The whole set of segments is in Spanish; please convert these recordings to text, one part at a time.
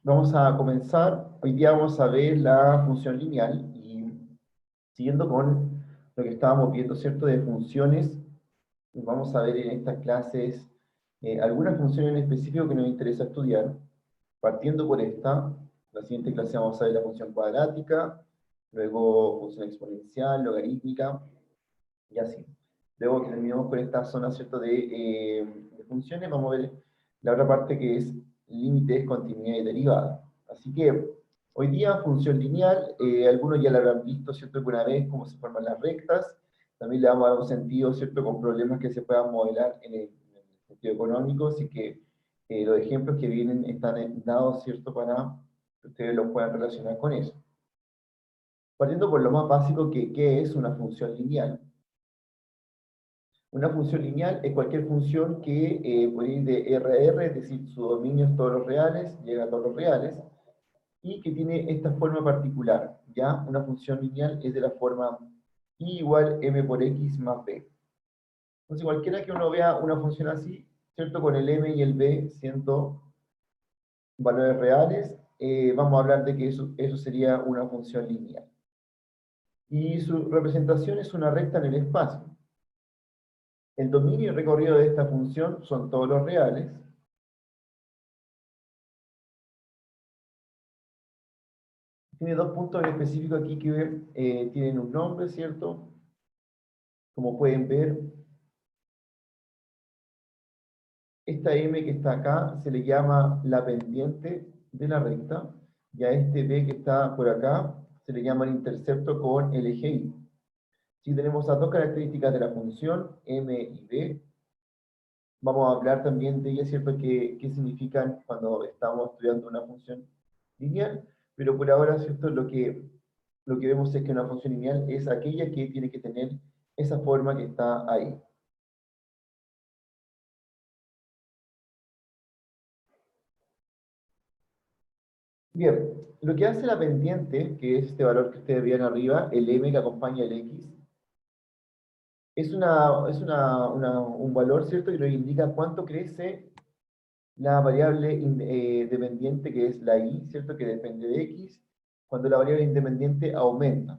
Vamos a comenzar. Hoy día vamos a ver la función lineal y siguiendo con lo que estábamos viendo, ¿cierto? De funciones, vamos a ver en estas clases algunas funciones en específico que nos interesa estudiar. Partiendo por esta, la siguiente clase vamos a ver la función cuadrática, luego función exponencial, logarítmica y así. Luego que terminemos con esta zona, ¿cierto? De funciones, vamos a ver la otra parte que es límites, continuidad y derivada. Así que hoy día función lineal, algunos ya la habrán visto, ¿cierto? Alguna vez cómo se forman las rectas. También le vamos a dar un sentido, ¿cierto? Con problemas que se puedan modelar en el sentido económico, así que los ejemplos que vienen están dados, ¿cierto? Para que ustedes los puedan relacionar con eso. Partiendo por lo más básico, ¿qué es una función lineal? Una función lineal es cualquier función que puede ir de R a R, es decir, su dominio es todos los reales, llega a todos los reales, y que tiene esta forma particular, ¿ya? Una función lineal es de la forma y igual m por x más b. Entonces, cualquiera que uno vea una función así, ¿cierto? Con el m y el b siendo valores reales, vamos a hablar de que eso sería una función lineal. Y su representación es una recta en el espacio. El dominio y recorrido de esta función son todos los reales. Tiene dos puntos en específico aquí que tienen un nombre, ¿cierto? Como pueden ver, esta M que está acá se le llama la pendiente de la recta, y a este B que está por acá se le llama el intercepto con el eje Y. Si tenemos las dos características de la función, M y B, vamos a hablar también de ellas, ¿cierto? ¿Qué significan cuando estamos estudiando una función lineal? Pero por ahora, ¿cierto? Lo que vemos es que una función lineal es aquella que tiene que tener esa forma que está ahí. Bien, lo que hace la pendiente, que es este valor que ustedes vean arriba, el m que acompaña el x, un valor, ¿cierto? Que nos indica cuánto crece la variable dependiente, que es la y, ¿cierto? Que depende de x, cuando la variable independiente aumenta.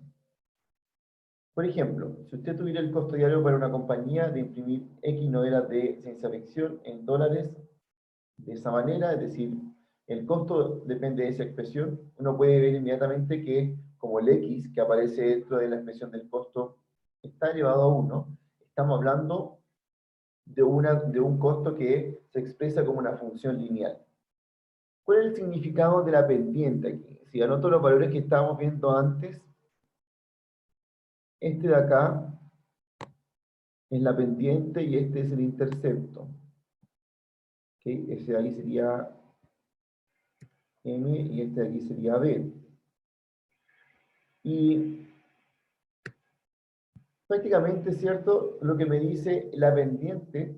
Por ejemplo, si usted tuviera el costo diario para una compañía de imprimir X novelas de ciencia ficción en dólares de esa manera, es decir, el costo depende de esa expresión, uno puede ver inmediatamente que como el X que aparece dentro de la expresión del costo está elevado a 1, estamos hablando de un costo que se expresa como una función lineal. ¿Cuál es el significado de la pendiente aquí? Si anoto los valores que estábamos viendo antes, este de acá es la pendiente y este es el intercepto. ¿Okay? Ese de ahí sería M y este de aquí sería B. Y prácticamente, ¿cierto? Lo que me dice la pendiente,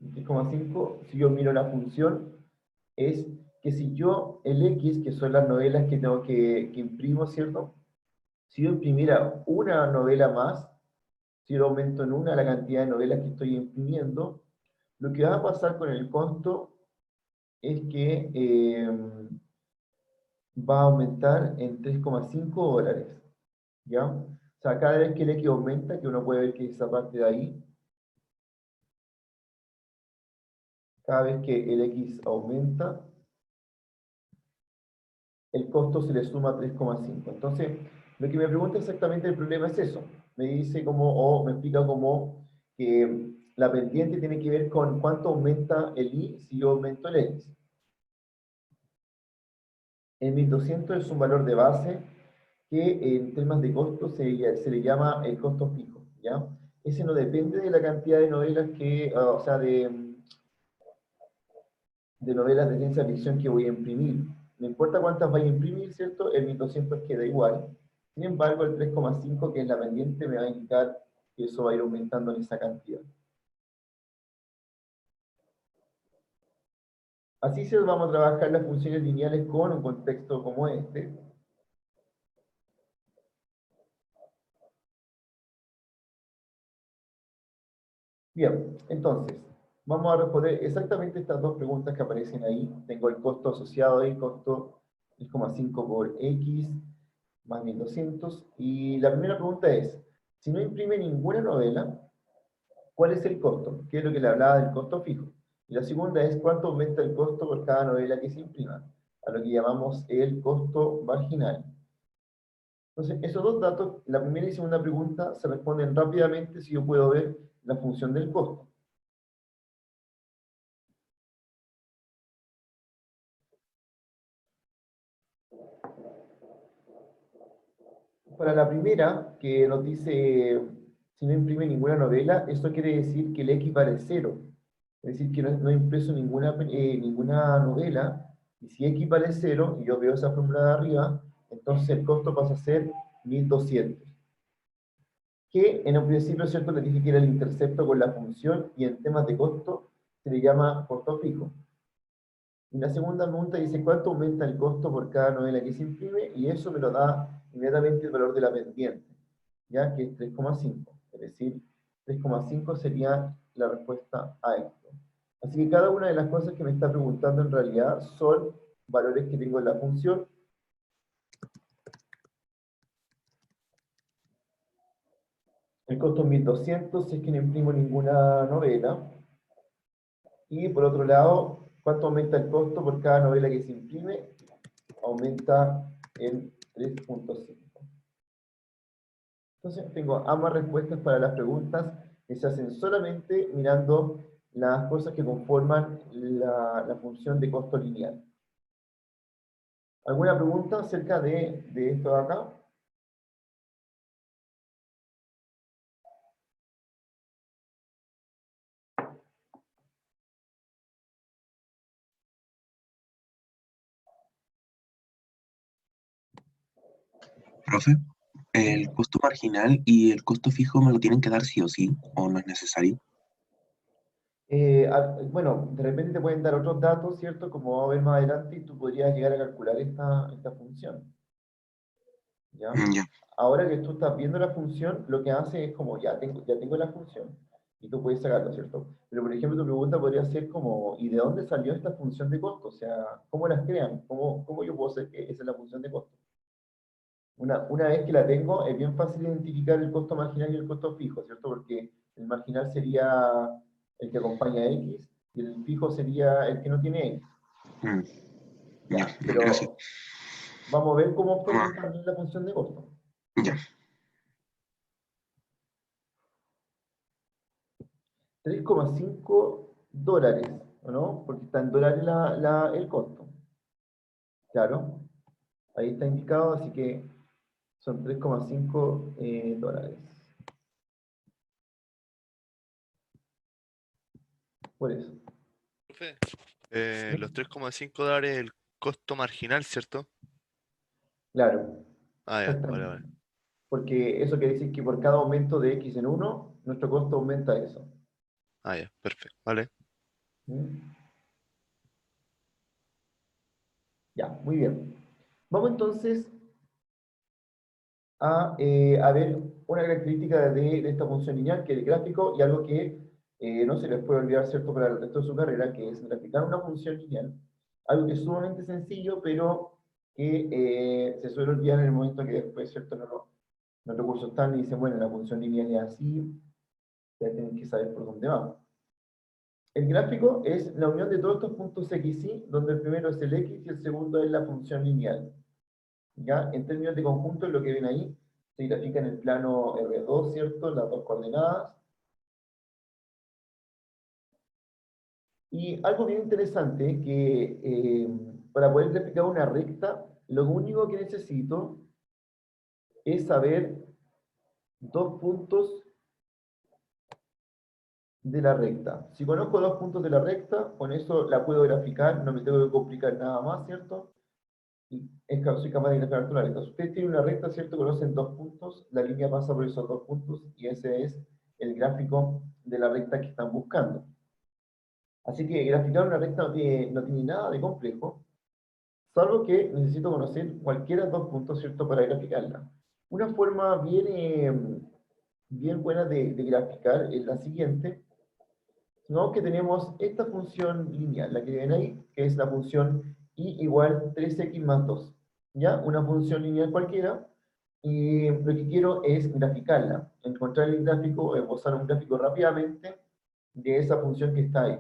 3,5, si yo miro la función, es que si yo, el X, que son las novelas que tengo que imprimo, ¿cierto? Si yo imprimiera una novela más, si yo aumento en una la cantidad de novelas que estoy imprimiendo, lo que va a pasar con el costo es que va a aumentar en 3,5 dólares, ¿ya? O sea, cada vez que el X aumenta, que uno puede ver que esa parte de ahí, cada vez que el X aumenta, el costo se le suma 3,5. Entonces, lo que me pregunta exactamente el problema es eso. Me dice como, o me explica como que la pendiente tiene que ver con cuánto aumenta el Y si yo aumento el X. El 1200 es un valor de base que en temas de costo se le llama el costo fijo, ¿ya? Ese no depende de la cantidad de novelas que, o sea, de novelas de ciencia ficción que voy a imprimir. No importa cuántas vaya a imprimir, ¿cierto? El 1200 queda igual. Sin embargo, el 3,5, que es la pendiente, me va a indicar que eso va a ir aumentando en esa cantidad. Así se vamos a trabajar las funciones lineales con un contexto como este. Bien, entonces, vamos a responder exactamente estas dos preguntas que aparecen ahí. Tengo el costo asociado y costo 3,5 por X más 1200. Y la primera pregunta es, si no imprime ninguna novela, ¿cuál es el costo? ¿Qué es lo que le hablaba del costo fijo? Y la segunda es, ¿cuánto aumenta el costo por cada novela que se imprima? A lo que llamamos el costo marginal. Entonces, esos dos datos, la primera y segunda pregunta, se responden rápidamente si yo puedo ver la función del costo. Para la primera, que nos dice si no imprime ninguna novela, eso quiere decir que el X vale 0. Es decir, que no he impreso ninguna novela, y si X vale 0, y yo veo esa fórmula de arriba, entonces el costo pasa a ser 1200. Que en un principio, ¿cierto?, le dije que era el intercepto con la función, y en temas de costo se le llama costo fijo. Y la segunda pregunta dice, ¿cuánto aumenta el costo por cada novela que se imprime? Y eso me lo da inmediatamente el valor de la pendiente, ¿ya? Que es 3,5. Es decir, 3,5 sería la respuesta a esto. Así que cada una de las cosas que me está preguntando en realidad son valores que tengo en la función. El costo es 1200 si es que no imprimo ninguna novela. Y por otro lado, ¿cuánto aumenta el costo por cada novela que se imprime? Aumenta en 3,5. Entonces tengo ambas respuestas para las preguntas que se hacen solamente mirando las cosas que conforman la función de costo lineal. ¿Alguna pregunta acerca de esto de acá? Profe, ¿el costo marginal y el costo fijo me lo tienen que dar sí o sí? ¿O no es necesario? Bueno, de repente te pueden dar otros datos, ¿cierto? Como vamos a ver más adelante, y tú podrías llegar a calcular esta función, ¿ya? Ya, Ahora que tú estás viendo la función, lo que hace es como, ya tengo la función, y tú puedes sacarlo, ¿cierto? Pero, por ejemplo, tu pregunta podría ser como, ¿y de dónde salió esta función de costo? O sea, ¿cómo las crean? ¿Cómo yo puedo hacer que esa es la función de costo? Una vez que la tengo, es bien fácil identificar el costo marginal y el costo fijo, ¿cierto? Porque el marginal sería el que acompaña a X, y el fijo sería el que no tiene X. mm, ya, Ya, gracias. pero vamos a ver cómo Ah, obtenemos también la función de costo. ya, 3,5 dólares, ¿o no? Porque está en dólares el costo. Claro, ahí está indicado, así que son 3,5 dólares. Por eso. Profe, ¿Sí? los $3,5 el costo marginal, ¿cierto? Claro, Ah, ya, vale, exactamente. vale. Porque eso quiere decir que por cada aumento de X en uno, nuestro costo aumenta eso. Ah, ya, perfecto, vale. ¿Mm? Ya, muy bien. Vamos entonces a ver una característica de esta función lineal, que es el gráfico, y algo que no se les puede olvidar, ¿cierto?, para el resto de su carrera, que es graficar una función lineal. Algo que es sumamente sencillo, pero que se suele olvidar en el momento que después, ¿cierto?, los recursos están y dicen, bueno, la función lineal es así, ya tienen que saber por dónde vamos. El gráfico es la unión de todos estos puntos x, y, donde el primero es el x y el segundo es la función lineal. ¿Ya? En términos de conjunto, lo que ven ahí se grafica en el plano R2, ¿cierto? Las dos coordenadas. Y algo bien interesante, que para poder graficar una recta, lo único que necesito es saber dos puntos de la recta. Si conozco dos puntos de la recta, con eso la puedo graficar, no me tengo que complicar nada más, ¿cierto? Y soy capaz de graficar una recta. Si ustedes tienen una recta, ¿cierto? Conocen dos puntos, la línea pasa por esos dos puntos, y ese es el gráfico de la recta que están buscando. Así que graficar una recta no tiene nada de complejo, salvo que necesito conocer cualquiera de dos puntos, ¿cierto?, para graficarla. Una forma bien buena de graficar es la siguiente. Supongamos que tenemos esta función lineal, la que ven ahí, que es la función y igual 3x más 2. ¿Ya? Una función lineal cualquiera, y lo que quiero es graficarla, encontrar el gráfico, esbozar un gráfico rápidamente de esa función que está ahí.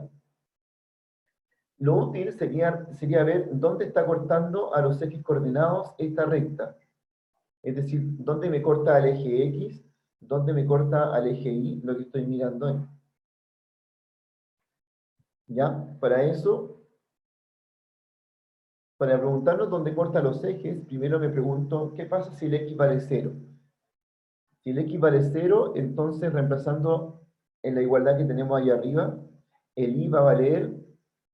Lo útil sería ver dónde está cortando a los ejes coordenados esta recta. Es decir, dónde me corta al eje X, dónde me corta al eje Y, lo que estoy mirando ahí. ¿Ya? Para eso, para preguntarnos dónde corta los ejes, primero me pregunto, ¿qué pasa si el X vale 0? Si el X vale 0, entonces reemplazando en la igualdad que tenemos ahí arriba, el Y va a valer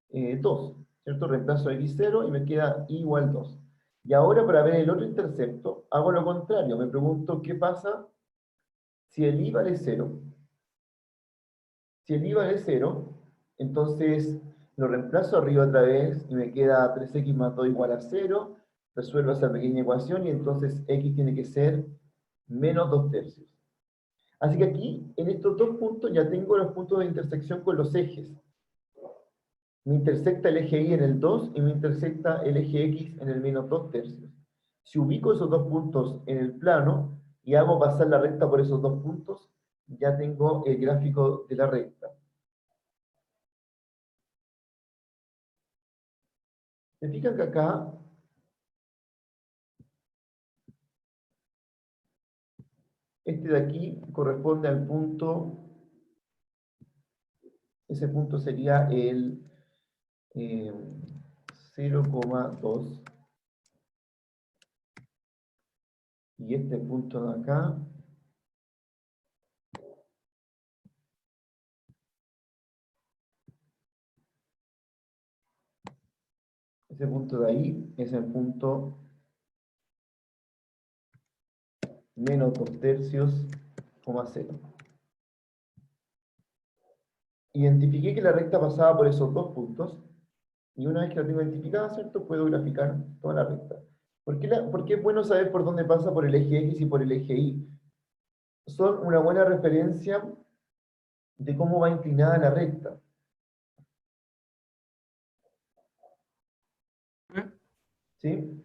2, ¿cierto? Reemplazo X 0 y me queda Y igual 2. Y ahora para ver el otro intercepto, hago lo contrario, me pregunto, ¿qué pasa si el Y vale 0? Si el I vale 0, entonces lo reemplazo arriba otra vez y me queda 3x más 2 igual a 0. Resuelvo esa pequeña ecuación y entonces x tiene que ser menos 2 tercios. Así que aquí, en estos dos puntos, ya tengo los puntos de intersección con los ejes. Me intersecta el eje Y en el 2 y me intersecta el eje X en el menos 2 tercios. Si ubico esos dos puntos en el plano y hago pasar la recta por esos dos puntos, ya tengo el gráfico de la recta. ¿Se fijan que acá este de aquí corresponde al punto, ese punto sería el eh, 0,2, y este punto de acá, ese punto de ahí es el punto menos 2 tercios, coma 0. Identifiqué que la recta pasaba por esos dos puntos, y una vez que la tengo identificada, ¿cierto? Puedo graficar toda la recta. ¿Por qué es bueno saber por dónde pasa por el eje X y por el eje Y? Son una buena referencia de cómo va inclinada la recta. ¿Sí?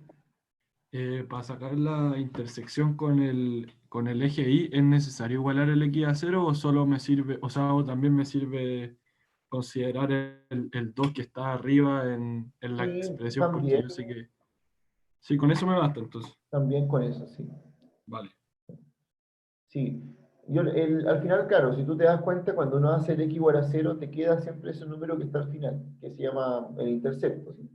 Para sacar la intersección con el eje Y, ¿es necesario igualar el X a cero o solo me sirve, o sea, o también me sirve considerar el 2 que está arriba en la Sí, expresión? Porque también, yo sé que... Sí, con eso me basta entonces. también con eso, sí. Vale. Sí. Al final, claro, si tú te das cuenta, cuando uno hace el x igual a 0, te queda siempre ese número que está al final, que se llama el intercepto, ¿sí?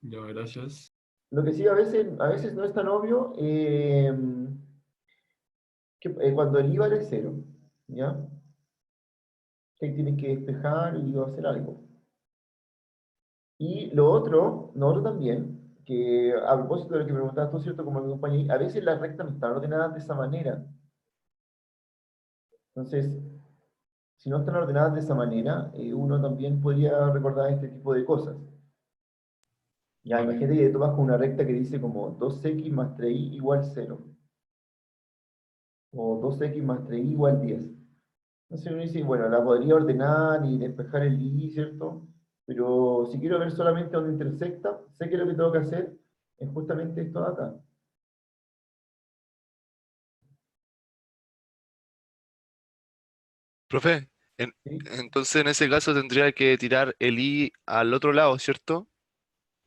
Ya, gracias. Lo que sí a veces no es tan obvio, cuando el i vale 0, ¿ya? Que ahí tienes que despejar y hacer algo. Y lo otro también, que a propósito de lo que me preguntabas tú, ¿cierto? Como mi compañero, a veces las rectas no están ordenadas de esa manera. Entonces, si no están ordenadas de esa manera, uno también podría recordar este tipo de cosas. Ya, Vale. imagínate que tú vas con una recta que dice como 2x más 3y igual 0. O 2x más 3y igual 10. Entonces uno dice, bueno, la podría ordenar y despejar el y, ¿cierto? Pero si quiero ver solamente dónde intersecta, sé que lo que tengo que hacer es justamente esto de acá. Profe, ¿Sí? entonces en ese caso tendría que tirar el i al otro lado, ¿cierto?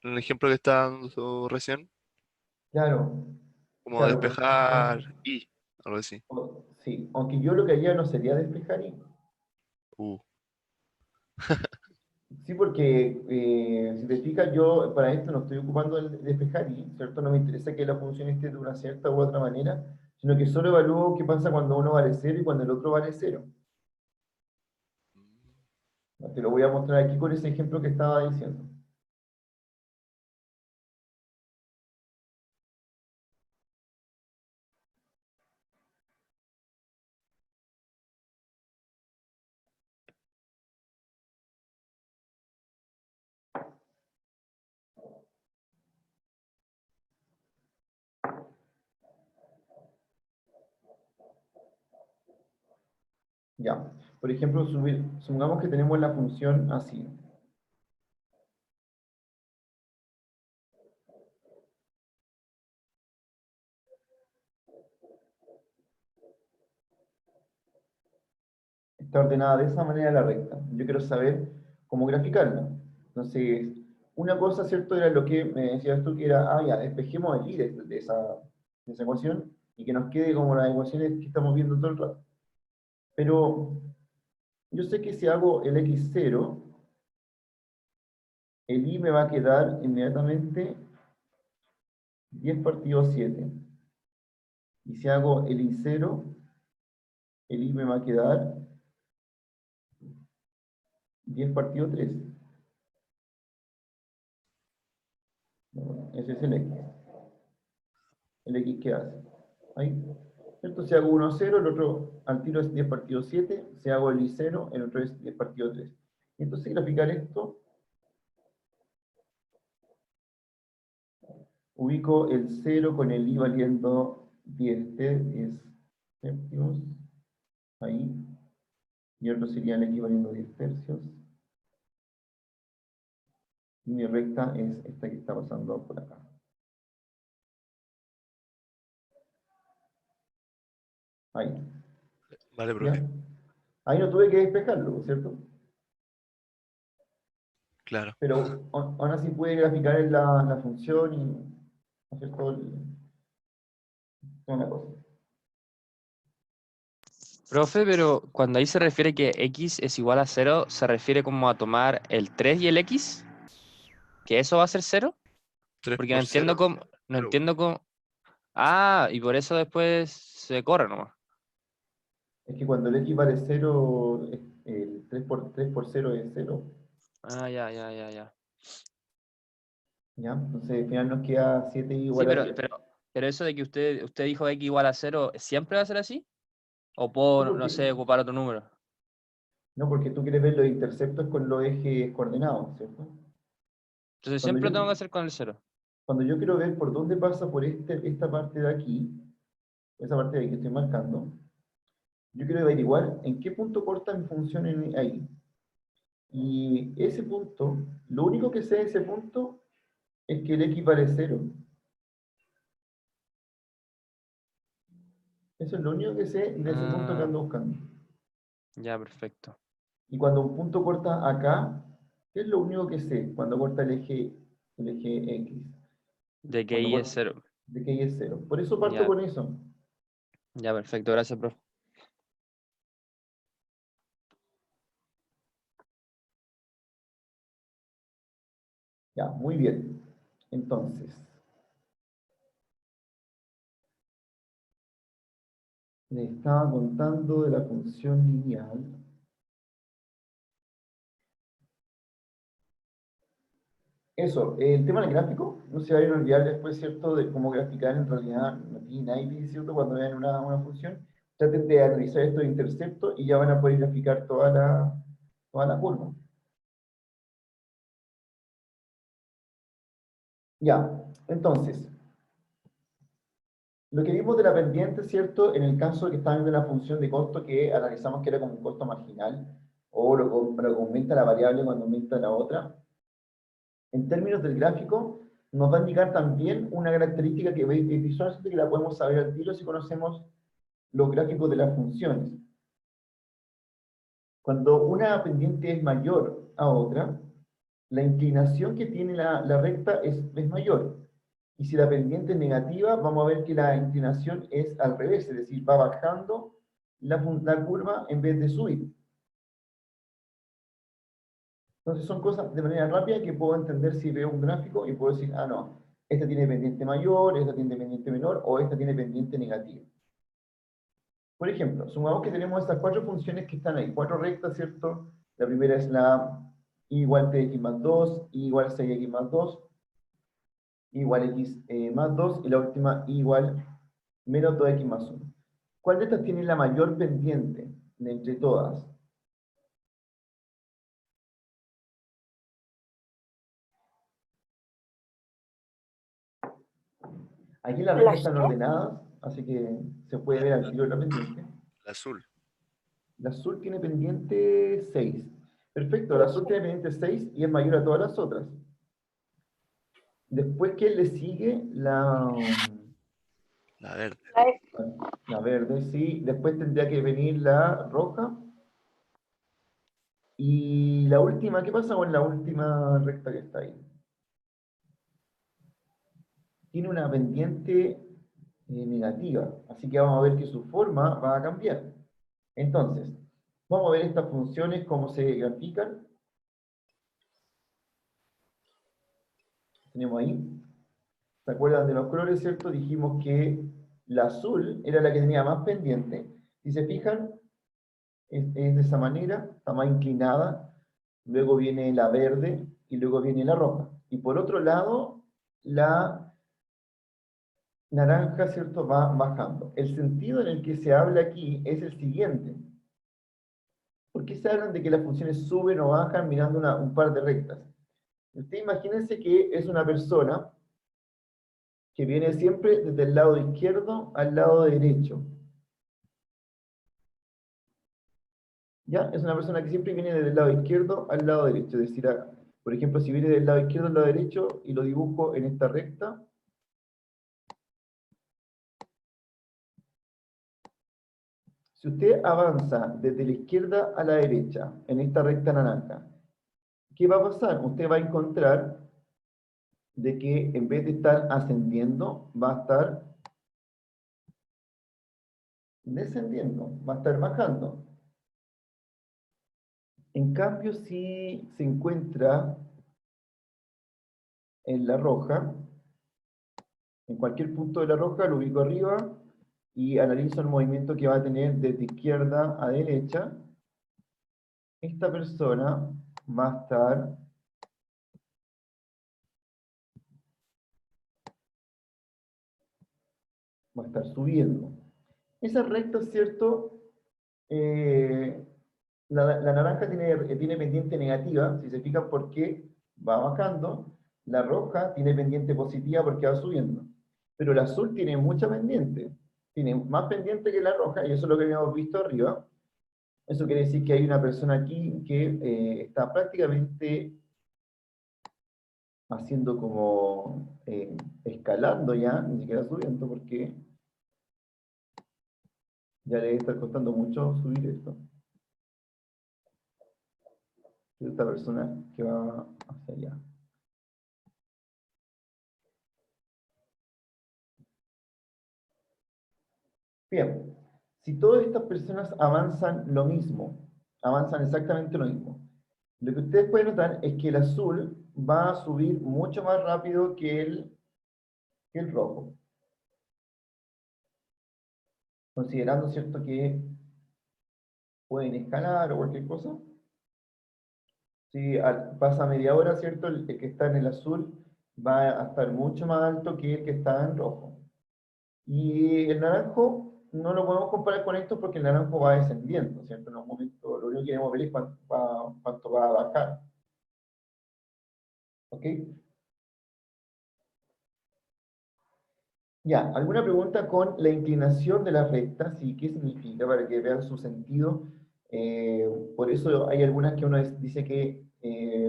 En el ejemplo que estaba dando recién, Claro, como claro. despejar i, algo así. Sí, aunque yo lo que haría no sería despejar y. Uh, Sí, porque si te fijas, yo para esto no estoy ocupando el despejar y, ¿cierto? No me interesa que la función esté de una cierta u otra manera, sino que solo evalúo qué pasa cuando uno vale cero y cuando el otro vale cero. Te lo voy a mostrar aquí con ese ejemplo que estaba diciendo. Ya, por ejemplo, supongamos que tenemos la función así. Está ordenada de esa manera la recta. Yo quiero saber cómo graficarla. Entonces, una cosa, ¿cierto? Era lo que me decías tú, que era, ya, despejemos el i de esa ecuación y que nos quede como las ecuaciones que estamos viendo todo el rato. Pero yo sé que si hago el x0, el i me va a quedar inmediatamente 10 partido 7. Y si hago el i0, el i me va a quedar 10 partido 3. Bueno, ese es el x. ¿El x qué hace? Ahí. ¿Cierto? Si hago 1, 0, el otro al tiro es 10 partido 7. Si hago el i0, el otro es 10 partido 3. Y entonces graficar esto, ubico el 0 con el i valiendo 10 séptimos. Ahí. Y otro sería el x valiendo 10 tercios. Y mi recta es esta que está pasando por acá. Ahí. Vale, ¿Ya? profe. Ahí no tuve que despejarlo, ¿cierto? Claro. Pero aún así pude graficar en la función y hacer toda la cosa. Profe, pero cuando ahí se refiere que x es igual a 0, ¿se refiere como a tomar el 3 y el x? ¿Que eso va a ser 0? 3 Porque por no entiendo 0. cómo... No entiendo cómo... Ah, y por eso después se corre nomás. Es que cuando el x vale 0, el 3 por 0 es 0. Ah, ya. ¿Ya? Entonces al final nos queda 7 Sí, igual a 10. pero eso de que usted dijo x igual a 0, ¿siempre va a ser así? ¿O Sí, puedo, no porque, sé, ocupar otro número? no, porque tú quieres ver los interceptos con los ejes coordenados, ¿cierto? Entonces Cuando siempre yo, tengo que hacer con el 0. cuando yo quiero ver por dónde pasa por esta parte de aquí, esa parte de ahí que estoy marcando, yo quiero averiguar en qué punto corta mi función ahí. Y ese punto, lo único que sé de ese punto es que el x vale 0. Eso es lo único que sé de ese punto que Ah, ando buscando. ya, perfecto. Y cuando un punto corta acá, ¿qué es lo único que sé cuando corta el eje X? De que Cuando y es corta, 0. de que Y es 0. Por eso parto Ya, con eso. ya, perfecto. Gracias, profe. Ya, muy bien. Entonces, les estaba contando de la función lineal. Eso, el tema del gráfico, no se vayan a olvidar después, ¿cierto?, de cómo graficar en realidad, no tiene nada difícil, ¿cierto?, cuando vean una función, traten de analizar estos interceptos y ya van a poder graficar toda la curva. Ya, entonces, lo que vimos de la pendiente, ¿cierto?, en el caso de que estaban viendo la función de costo que analizamos que era como un costo marginal, o lo que aumenta la variable cuando aumenta la otra, en términos del gráfico, nos va a indicar también una característica que visualmente que la podemos saber al tiro si conocemos los gráficos de las funciones. Cuando una pendiente es mayor a otra, la inclinación que tiene la recta es mayor. Y si la pendiente es negativa, vamos a ver que la inclinación es al revés, es decir, va bajando la curva en vez de subir. Entonces son cosas de manera rápida que puedo entender si veo un gráfico y puedo decir, ah, no, esta tiene pendiente mayor, esta tiene pendiente menor, o esta tiene pendiente negativa. Por ejemplo, sumamos que tenemos estas cuatro funciones que están ahí, cuatro rectas, ¿cierto? La primera es la y igual 3x más 2, y igual 6x más 2, y igual x más 2, y la última y igual menos 2x más 1. ¿Cuál de estas tiene la mayor pendiente de entre todas? Aquí las rectas están ordenadas, así que se puede ver al tiro de la pendiente. El azul. La azul tiene pendiente 6. Perfecto, la azul tiene pendiente 6 y es mayor a todas las otras. Después, ¿qué le sigue? La verde. La verde, sí. Después tendría que venir la roja. Y la última, ¿qué pasa con la última recta que está ahí? Tiene una pendiente negativa, así que vamos a ver que su forma va a cambiar. Entonces, vamos a ver estas funciones, cómo se grafican. Tenemos ahí. ¿Se acuerdan de los colores, cierto? Dijimos que la azul era la que tenía más pendiente. Si se fijan, es de esa manera, está más inclinada. Luego viene la verde y luego viene la roja. Y por otro lado, la naranja, ¿cierto? Va bajando. El sentido en el que se habla aquí es el siguiente. ¿Por qué se hablan de que las funciones suben o bajan mirando un par de rectas? Usted imagínense que es una persona que viene siempre desde el lado izquierdo al lado derecho. ¿Ya? Es una persona que siempre viene desde el lado izquierdo al lado derecho. Es decir, por ejemplo, si viene del lado izquierdo al lado derecho y lo dibujo en esta recta, si usted avanza desde la izquierda a la derecha en esta recta naranja, ¿qué va a pasar? Usted va a encontrar de que en vez de estar ascendiendo, va a estar descendiendo, va a estar bajando. En cambio, si se encuentra en la roja, en cualquier punto de la roja, lo ubico arriba y analizo el movimiento que va a tener desde izquierda a derecha. Esta persona va a estar subiendo. Esa recta, ¿cierto? La naranja tiene pendiente negativa, si se fijan por qué va bajando. La roja tiene pendiente positiva porque va subiendo. Pero el azul tiene mucha pendiente. Tiene más pendiente que la roja, y eso es lo que habíamos visto arriba. Eso quiere decir que hay una persona aquí que está prácticamente haciendo como escalando ya, ni siquiera subiendo, porque ya le debe estar costando mucho subir esto. Esta persona que va hacia allá. Bien, si todas estas personas avanzan lo mismo, avanzan exactamente lo mismo, lo que ustedes pueden notar es que el azul va a subir mucho más rápido que el rojo. Considerando, ¿cierto?, que pueden escalar o cualquier cosa. Si pasa media hora, ¿cierto?, el que está en el azul va a estar mucho más alto que el que está en rojo. Y el naranjo no lo podemos comparar con esto porque el naranjo va descendiendo, ¿cierto? En un momento, lo único que queremos ver es cuánto va a bajar. ¿Ok? Ya, ¿alguna pregunta con la inclinación de las rectas? ¿Y qué significa? Para que vean su sentido. Por eso hay algunas que uno dice que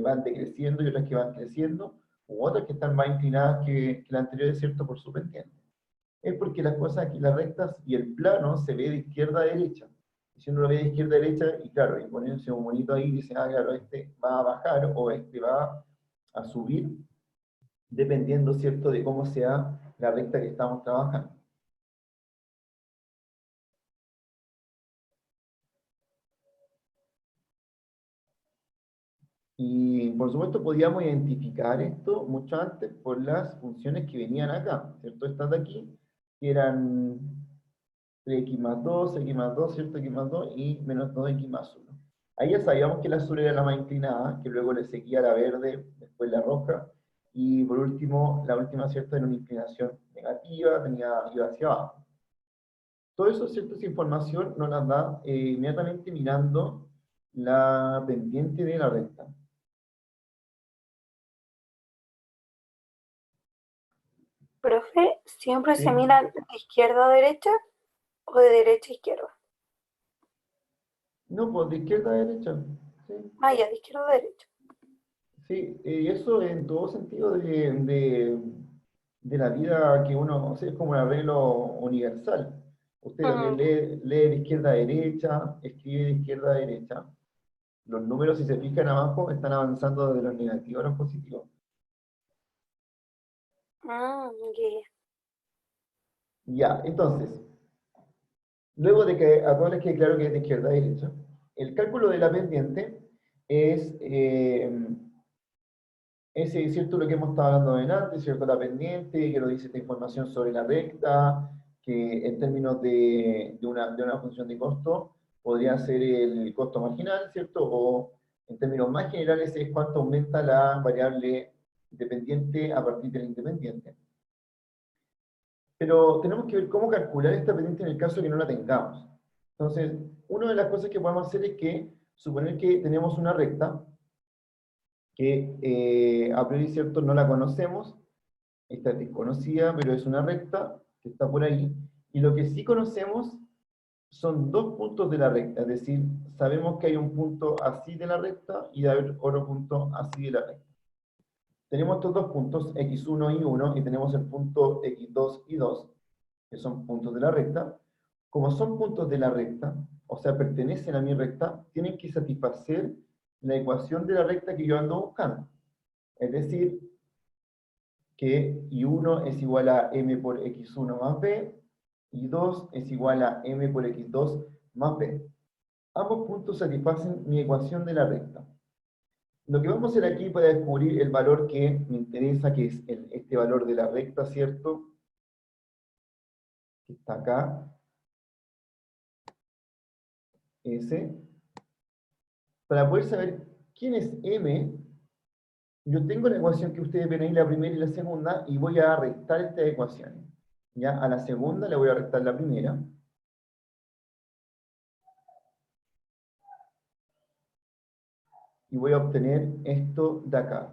van decreciendo y otras que van creciendo, u otras que están más inclinadas que la anterior, es cierto, por su pendiente. Es porque las cosas aquí, las rectas y el plano se ve de izquierda a derecha. Y si uno lo ve de izquierda a derecha, y claro, y poniéndose un monito ahí, dice, ah, claro, este va a bajar o este va a subir, dependiendo, ¿cierto?, de cómo sea la recta que estamos trabajando. Y por supuesto podíamos identificar esto mucho antes por las funciones que venían acá, ¿cierto? Estas de aquí, que eran 3x más 2, x más 2, ¿cierto? X más 2 y menos 2x más 1. Ahí ya sabíamos que la azul era la más inclinada, que luego le seguía la verde, después la roja, y por último, la última, ¿cierto?, era una inclinación negativa, iba hacia abajo. Todo eso, ¿cierto?, esa información nos la da inmediatamente mirando la pendiente de la recta. Profe, ¿siempre ¿Sí? se miran de izquierda a derecha o de derecha a izquierda? No, pues de izquierda a derecha. Sí, Ah, ya, de izquierda a derecha. sí, eso en todo sentido de la vida que uno, o sea, es como un arreglo universal. Usted también Mm, lee de izquierda a derecha, escribe de izquierda a derecha. Los números, si se fijan abajo, están avanzando de los negativos a los positivos. Ya. Ya, entonces, luego de que a todos les quede claro que es de izquierda a derecha, el cálculo de la pendiente es cierto lo que hemos estado hablando delante, ¿cierto? La pendiente, que nos dice esta información sobre la recta, que en términos de una función de costo, podría ser el costo marginal, ¿cierto? O en términos más generales es cuánto aumenta la variable dependiente a partir del independiente. Pero tenemos que ver cómo calcular esta pendiente en el caso de que no la tengamos. Entonces, una de las cosas que podemos hacer es que suponer que tenemos una recta, que a priori, ¿cierto?, no la conocemos, esta es desconocida, pero es una recta que está por ahí, y lo que sí conocemos son dos puntos de la recta, es decir, sabemos que hay un punto así de la recta y hay otro punto así de la recta. Tenemos estos dos puntos, x1 y 1, y tenemos el punto x2 y 2, que son puntos de la recta. Como son puntos de la recta, o sea, pertenecen a mi recta, tienen que satisfacer la ecuación de la recta que yo ando buscando. Es decir, que y1 es igual a m por x1 más b, y 2 es igual a m por x2 más b. Ambos puntos satisfacen mi ecuación de la recta. Lo que vamos a hacer aquí para descubrir el valor que me interesa, que es este valor de la recta, ¿cierto? Que está acá. S. Para poder saber quién es m, yo tengo la ecuación que ustedes ven ahí, la primera y la segunda, y voy a restar estas ecuaciones. Ya a la segunda le voy a restar la primera. Y voy a obtener esto de acá.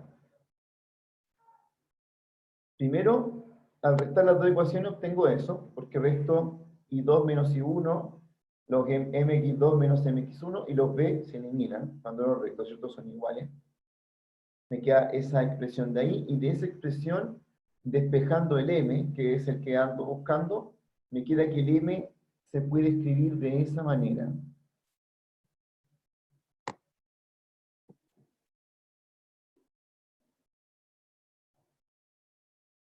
Primero, al restar las dos ecuaciones obtengo eso, porque resto i2 menos i1, los mx2 menos mx1, y los b se eliminan, cuando los restos, ¿cierto?, son iguales. Me queda esa expresión de ahí, y de esa expresión, despejando el m, que es el que ando buscando, me queda que el m se puede escribir de esa manera.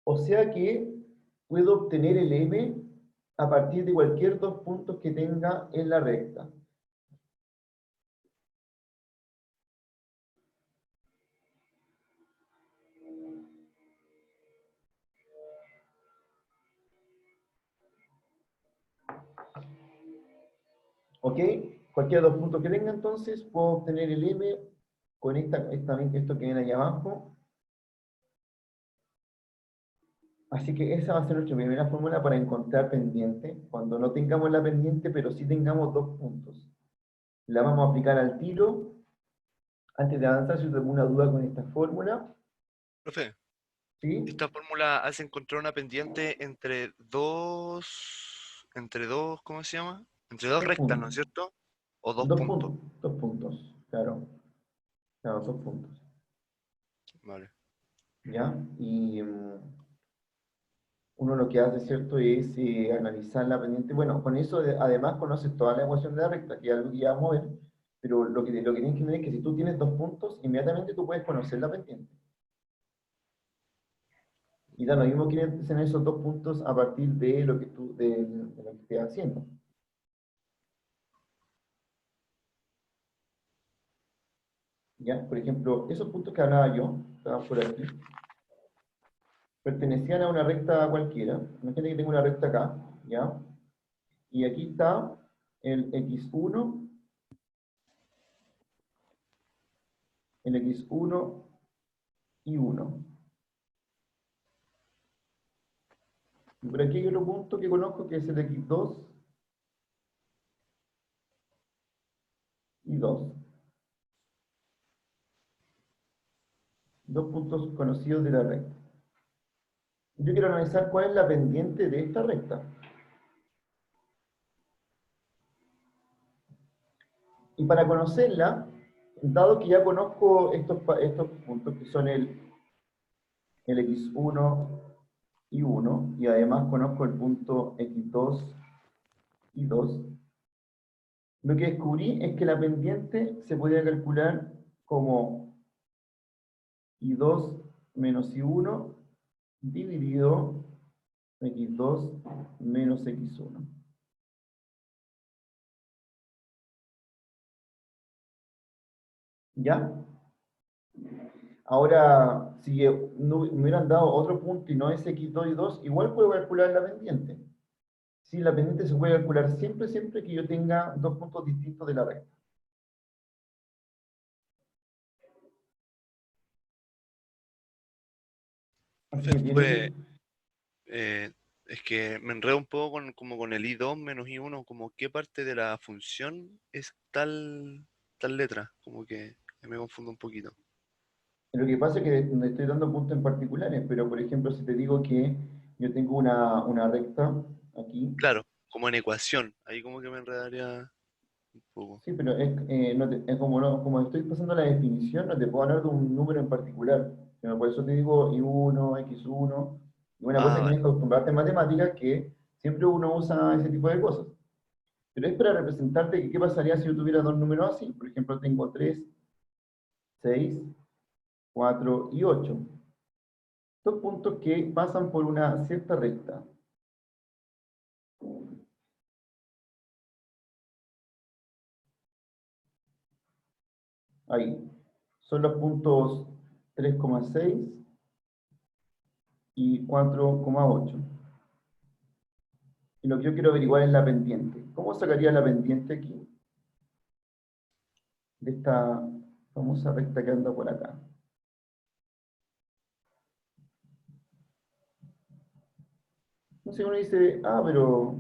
O sea que puedo obtener el m a partir de cualquier dos puntos que tenga en la recta. ¿Ok? Cualquier dos puntos que tenga, entonces, puedo obtener el m con esto que viene ahí abajo. Así que esa va a ser nuestra primera fórmula para encontrar pendiente, cuando no tengamos la pendiente, pero sí tengamos dos puntos. La vamos a aplicar al tiro. Antes de avanzar, si tengo alguna duda con esta fórmula, Profe, ¿sí? esta fórmula hace encontrar una pendiente entre dos, ¿cómo se llama? Entre dos Dos rectas, ¿no puntos. es cierto? O dos Dos puntos. puntos. Dos puntos, claro. Claro, dos puntos. Vale. ¿Ya? Y uno lo que hace, ¿cierto?, es analizar la pendiente. Bueno, con eso además conoces toda la ecuación de la recta, que es algo que ya vamos a ver, pero lo que tienes que entender es que si tú tienes dos puntos, inmediatamente tú puedes conocer la pendiente. Y da lo mismo que en esos dos puntos a partir de lo que de lo que estés haciendo. ¿Ya? Por ejemplo, esos puntos que hablaba yo, estaban por aquí, pertenecían a una recta cualquiera. Imagínate que tengo una recta acá, ¿ya? Y aquí está el x1, el x1 y 1. Y por aquí hay otro punto que conozco que es el x2 y 2. Dos puntos conocidos de la recta. Yo quiero analizar cuál es la pendiente de esta recta. Y para conocerla, dado que ya conozco estos puntos que son el x1 y 1, y además conozco el punto x2 y 2, lo que descubrí es que la pendiente se podía calcular como I2 menos I1 dividido X2 menos X1. ¿Ya? Ahora, si no me hubieran dado otro punto y no es X2 y 2, igual puedo calcular la pendiente. Sí, la pendiente se puede calcular siempre, siempre que yo tenga dos puntos distintos de la recta. Así que Profe, es que me enredo un poco como con el I2 menos I1, como qué parte de la función es tal letra, como que me confundo un poquito. lo que pasa es que no estoy dando puntos en particulares, pero por ejemplo, si te digo que yo tengo una recta aquí, Claro, como en ecuación, ahí como que me enredaría un poco. sí, pero es como, como estoy pasando la definición, no te puedo hablar de un número en particular. Sino por eso te digo I1, X1. Y una cosa Ah, que vale. tienes que acostumbrarte en matemáticas que siempre uno usa ese tipo de cosas. Pero es para representarte que qué pasaría si yo tuviera dos números así. Por ejemplo, tengo 3, 6, 4 y 8. Dos puntos que pasan por una cierta recta. Ahí. Son los puntos 3,6 y 4,8. Y lo que yo quiero averiguar es la pendiente. ¿Cómo sacaría la pendiente aquí? De esta famosa recta que anda por acá. Entonces uno dice, ah, pero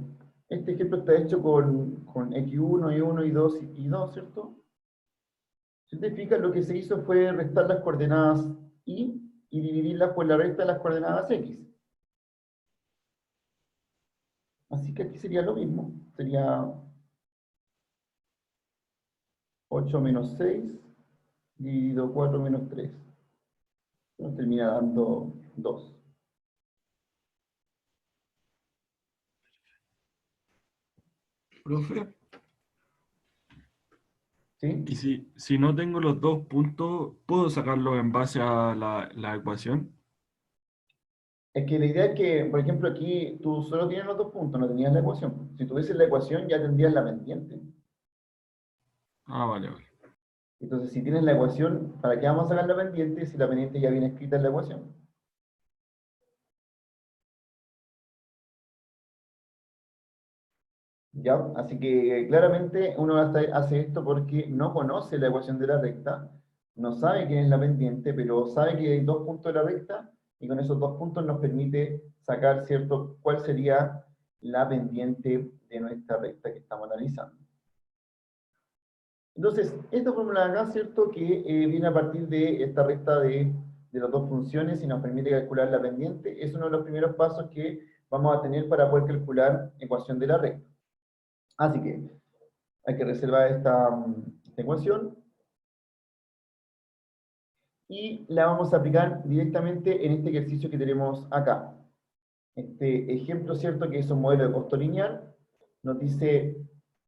este ejemplo está hecho con X1, Y1, Y2 y 2, ¿cierto? Si te fijas, lo que se hizo fue restar las coordenadas y dividirlas por la recta de las coordenadas X. Así que aquí sería lo mismo. Sería 8 menos 6 dividido 4 menos 3. Nos termina dando 2. Profe, ¿Sí? y si no tengo los dos puntos, ¿puedo sacarlos en base a la ecuación? Es que la idea es que, por ejemplo, aquí tú solo tienes los dos puntos, no tenías la ecuación. Si tuvieses la ecuación, ya tendrías la pendiente. Ah, vale, vale. Entonces, si tienes la ecuación, ¿para qué vamos a sacar la pendiente si la pendiente ya viene escrita en la ecuación? ¿Ya? Así que claramente uno hace esto porque no conoce la ecuación de la recta, no sabe quién es la pendiente, pero sabe que hay dos puntos de la recta y con esos dos puntos nos permite sacar, ¿cierto?, cuál sería la pendiente de nuestra recta que estamos analizando. Entonces, esta fórmula de acá, ¿cierto?, que viene a partir de esta recta de las dos funciones y nos permite calcular la pendiente, es uno de los primeros pasos que vamos a tener para poder calcular ecuación de la recta. Así que hay que reservar esta ecuación y la vamos a aplicar directamente en este ejercicio que tenemos acá. Este ejemplo, ¿cierto?, que es un modelo de costo lineal, nos dice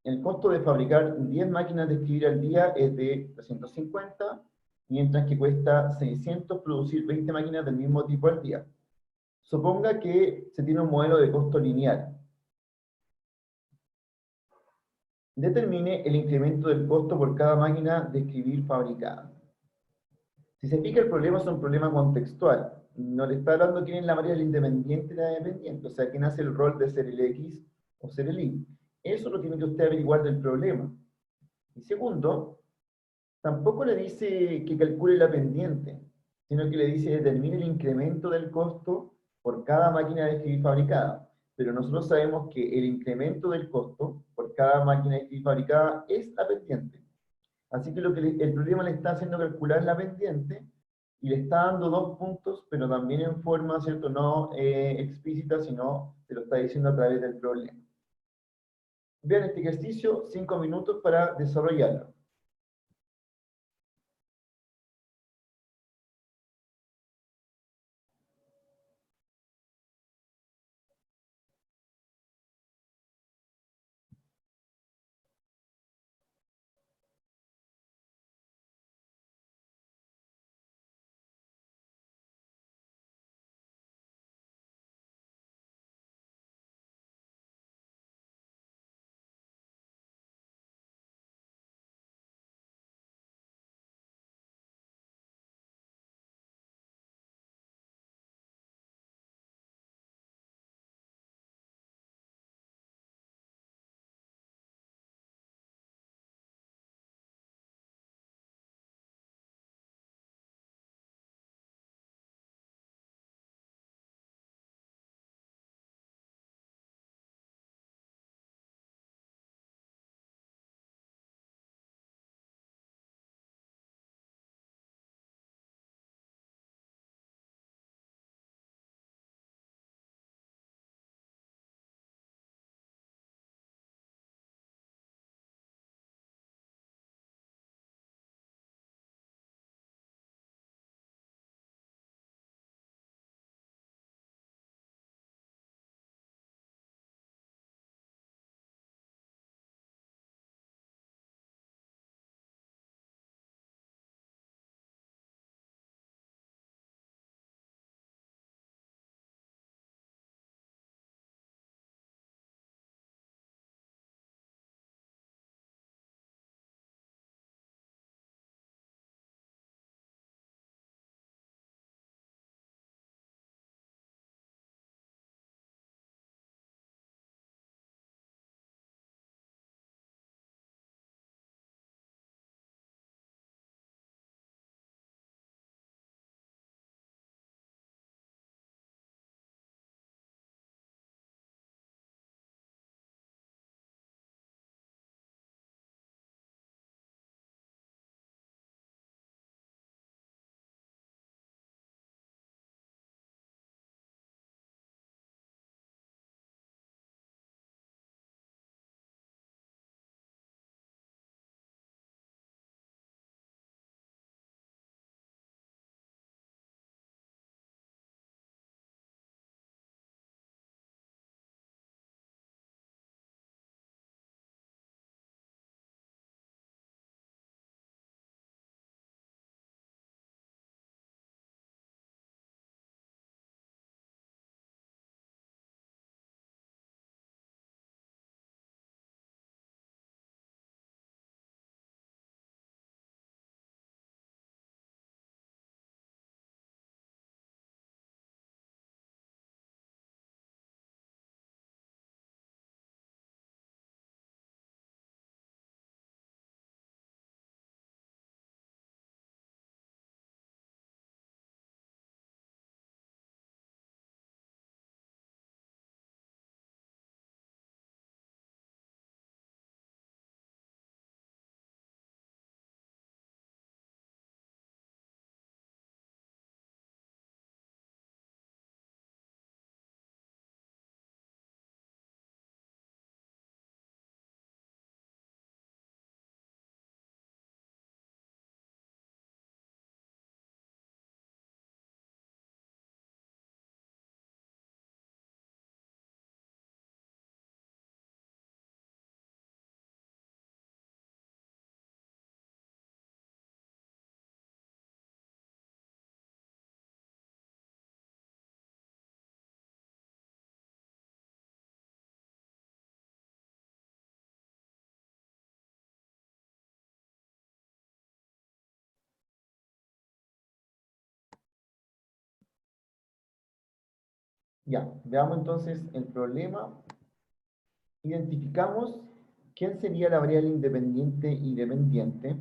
el costo de fabricar 10 máquinas de escribir al día es de 350, mientras que cuesta 600 producir 20 máquinas del mismo tipo al día. Suponga que se tiene un modelo de costo lineal. Determine el incremento del costo por cada máquina de escribir fabricada. Si se fija, el problema es un problema contextual. No le está hablando quién es la variable independiente y la dependiente, o sea, quién hace el rol de ser el X o ser el Y. Eso lo tiene que usted averiguar del problema. Y segundo, tampoco le dice que calcule la pendiente, sino que le dice determine el incremento del costo por cada máquina de escribir fabricada. Pero nosotros sabemos que el incremento del costo por cada máquina de escribir fabricada es la pendiente. Así que el problema le está haciendo calcular la pendiente y le está dando dos puntos, pero también en forma, ¿cierto?, no explícita, sino se lo está diciendo a través del problema. Vean este ejercicio, 5 minutos para desarrollarlo. Ya, veamos entonces el problema. Identificamos quién sería la variable independiente y dependiente.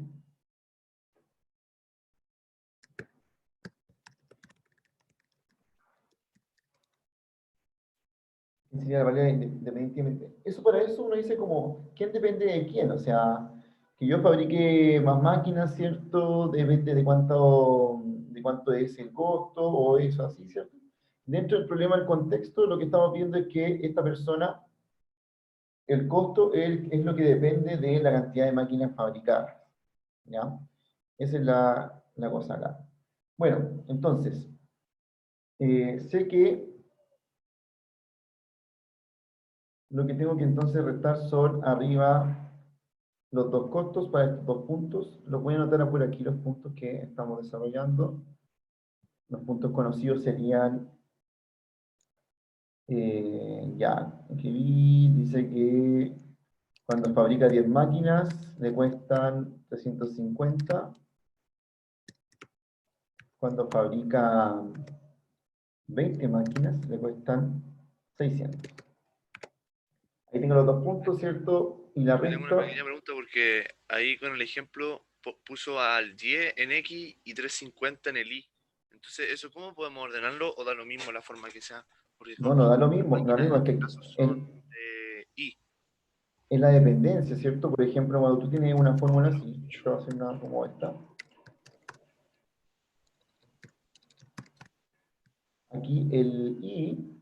¿Quién sería la variable independiente? Eso para eso uno dice como, ¿quién depende de quién? O sea, que yo fabrique más máquinas, ¿cierto? Depende de cuánto es el costo o eso así, ¿cierto? Dentro del problema del contexto, lo que estamos viendo es que esta persona, el costo es lo que depende de la cantidad de máquinas fabricadas, ¿ya? Esa es la cosa acá. Bueno, entonces, sé que lo que tengo que entonces restar son arriba los dos costos para estos dos puntos. Los voy a anotar por aquí los puntos que estamos desarrollando. Los puntos conocidos serían, ya, que vi, dice que cuando fabrica 10 máquinas le cuestan 350. Cuando fabrica 20 máquinas le cuestan 600. Ahí tengo los dos puntos, ¿cierto? Y la Yo tengo una resta, pequeña pregunta porque ahí con el ejemplo puso al 10 en X y 350 en el Y. Entonces, ¿eso cómo podemos ordenarlo o da lo mismo la forma que sea? Porque no, no da lo las mismo, da lo máquinas mismo, en es este que caso son de Y. es la dependencia, ¿cierto? Por ejemplo, cuando tú tienes una fórmula así, yo voy a hacer una como esta. Aquí el I,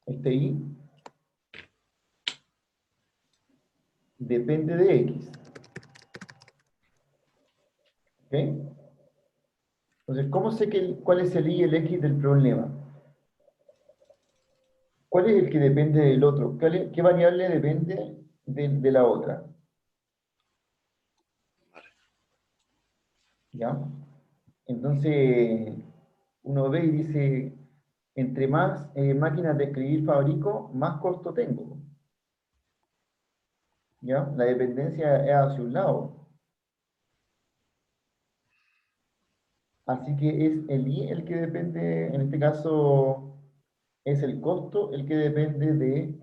este I, depende de X. ¿Ok? Entonces, ¿cómo sé cuál es el I y el X del problema? ¿Cuál es el que depende del otro? ¿Qué variable depende de la otra? ¿Ya? Entonces, uno ve y dice, entre más máquinas de escribir fabrico, más costo tengo. ¿Ya? La dependencia es hacia un lado. Así que es el I el que depende, en este caso, es el costo el que depende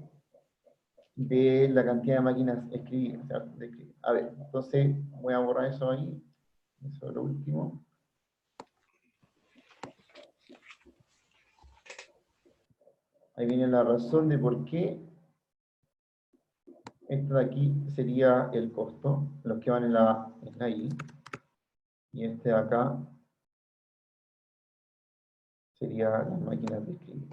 de la cantidad de máquinas escritas. O sea, a ver, entonces voy a borrar eso ahí. Eso es lo último. Ahí viene la razón de por qué esto de aquí sería el costo, los que van en la I. Y este de acá sería las máquinas de escribir.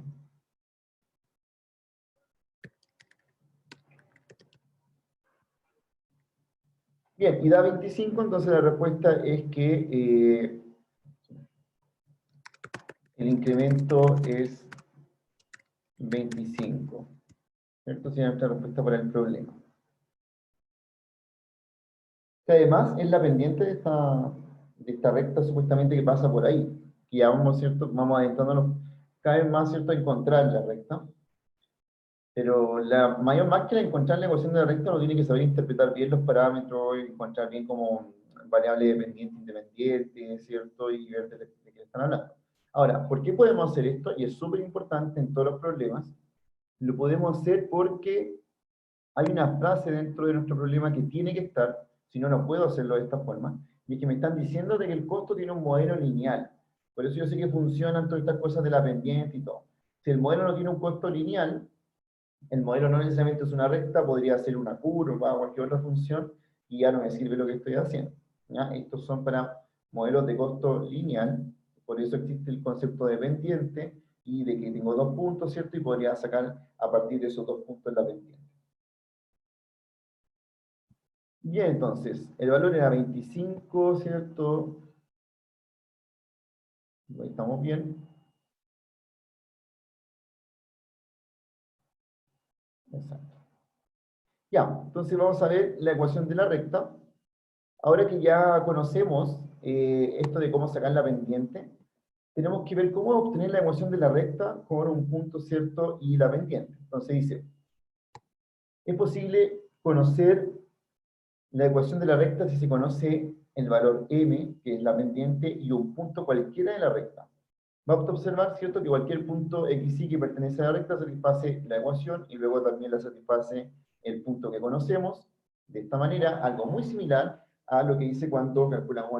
Bien, y da 25, entonces la respuesta es que el incremento es 25. ¿Cierto? Sería nuestra respuesta para el problema. Que además es la pendiente de esta recta supuestamente que pasa por ahí. Que ya vamos, ¿cierto? Vamos adentrándonos cada vez más, ¿cierto? A encontrar la recta. Pero la mayor más que encontrar la ecuación de la recta, uno tiene que saber interpretar bien los parámetros, encontrar bien como variable dependiente, independiente, ¿cierto? Y ver de qué están hablando. Ahora, ¿por qué podemos hacer esto? Y es súper importante en todos los problemas. Lo podemos hacer porque hay una frase dentro de nuestro problema que tiene que estar, si no, no puedo hacerlo de esta forma, y es que me están diciendo de que el costo tiene un modelo lineal. Por eso yo sé que funcionan todas estas cosas de la pendiente y todo. Si el modelo no tiene un costo lineal, el modelo no necesariamente es una recta, podría ser una curva o cualquier otra función, y ya no me sirve lo que estoy haciendo. ¿Ya? Estos son para modelos de costo lineal, por eso existe el concepto de pendiente, y de que tengo dos puntos, ¿cierto? Y podría sacar a partir de esos dos puntos la pendiente. Bien, entonces, el valor era 25, ¿cierto? Ahí estamos bien. Exacto. Ya, entonces vamos a ver la ecuación de la recta. Ahora que ya conocemos esto de cómo sacar la pendiente, tenemos que ver cómo obtener la ecuación de la recta con un punto, ¿cierto? Y la pendiente. Entonces dice, es posible conocer la ecuación de la recta si se conoce el valor m, que es la pendiente, y un punto cualquiera de la recta. Vamos a observar, ¿cierto?, que cualquier punto xy que pertenece a la recta satisface la ecuación y luego también la satisface el punto que conocemos. De esta manera, algo muy similar a lo que hice cuando calculamos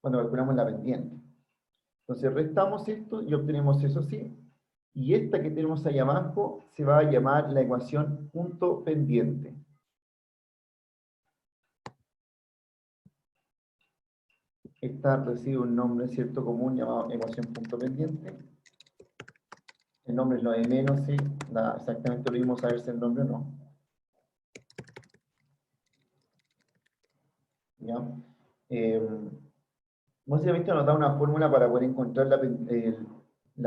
cuando calculamos la pendiente. Entonces restamos esto y obtenemos eso sí. Y esta que tenemos ahí abajo se va a llamar la ecuación punto pendiente. Esta recibe un nombre, ¿cierto?, común llamado ecuación punto pendiente. El nombre es lo de menos, sí, da exactamente lo mismo saber si el nombre o no. ¿Ya? Básicamente nos da una fórmula para poder encontrar la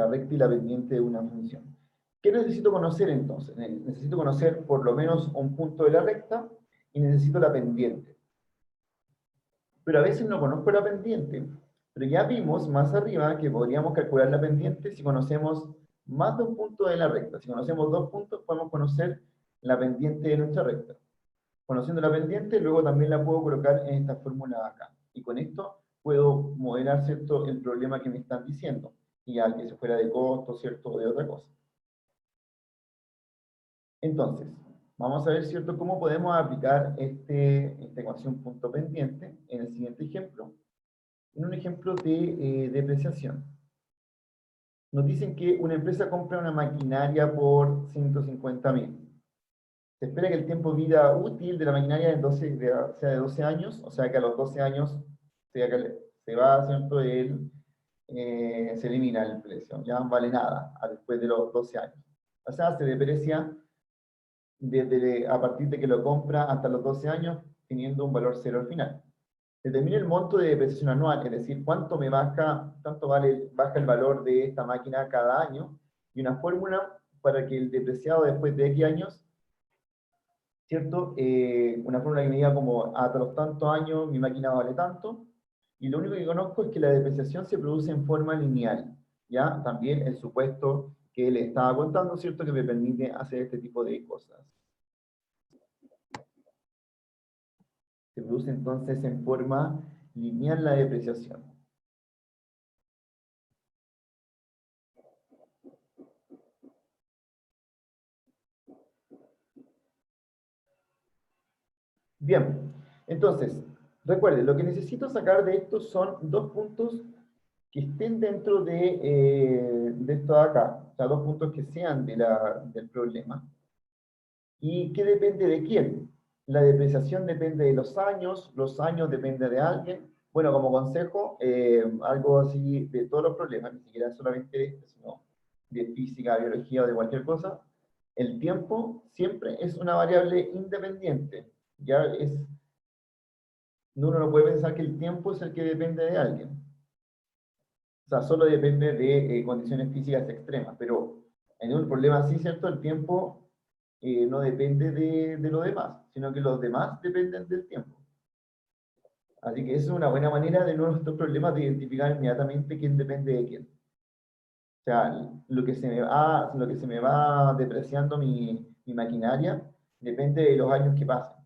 recta y la pendiente de una función. ¿Qué necesito conocer entonces? Necesito conocer por lo menos un punto de la recta y necesito la pendiente. Pero a veces no conozco la pendiente. Pero ya vimos más arriba que podríamos calcular la pendiente si conocemos más de un punto de la recta. Si conocemos 2 puntos, podemos conocer la pendiente de nuestra recta. Conociendo la pendiente, luego también la puedo colocar en esta fórmula acá. Y con esto puedo modelar, ¿cierto?, el problema que me están diciendo. Y ya que se fuera de costo, ¿cierto?, o de otra cosa. Entonces, vamos a ver, ¿cierto?, cómo podemos aplicar esta ecuación punto pendiente en el siguiente ejemplo. En un ejemplo de depreciación. Nos dicen que una empresa compra una maquinaria por 150.000. Se espera que el tiempo de vida útil de la maquinaria sea de 12 años, o sea que a los 12 años se va, ¿cierto?, se elimina el precio, ya no vale nada después de los 12 años. O sea, se deprecia a partir de que lo compra hasta los 12 años, teniendo un valor cero al final. Determina el monto de depreciación anual, es decir, cuánto baja el valor de esta máquina cada año, y una fórmula para que el depreciado después de X años, ¿cierto? Una fórmula que me diga como hasta los tantos años mi máquina vale tanto, y lo único que conozco es que la depreciación se produce en forma lineal, ¿ya? También el supuesto que le estaba contando, ¿cierto?, que me permite hacer este tipo de cosas. Se produce entonces en forma lineal la depreciación. Bien, entonces, recuerden, lo que necesito sacar de esto son 2 puntos que estén dentro de esto de acá, o sea, 2 puntos que sean del problema. ¿Y qué depende de quién? La depreciación depende de los años depende de alguien. Bueno, como consejo, algo así de todos los problemas, ni siquiera solamente de este, sino de física, biología o de cualquier cosa, el tiempo siempre es una variable independiente. Uno no puede pensar que el tiempo es el que depende de alguien. O sea, solo depende de condiciones físicas extremas, pero en un problema así, ¿cierto? El tiempo no depende de lo demás, sino que los demás dependen del tiempo. Así que esa es una buena manera de nuestros problemas de identificar inmediatamente quién depende de quién. O sea, lo que se me va depreciando mi maquinaria depende de los años que pasan.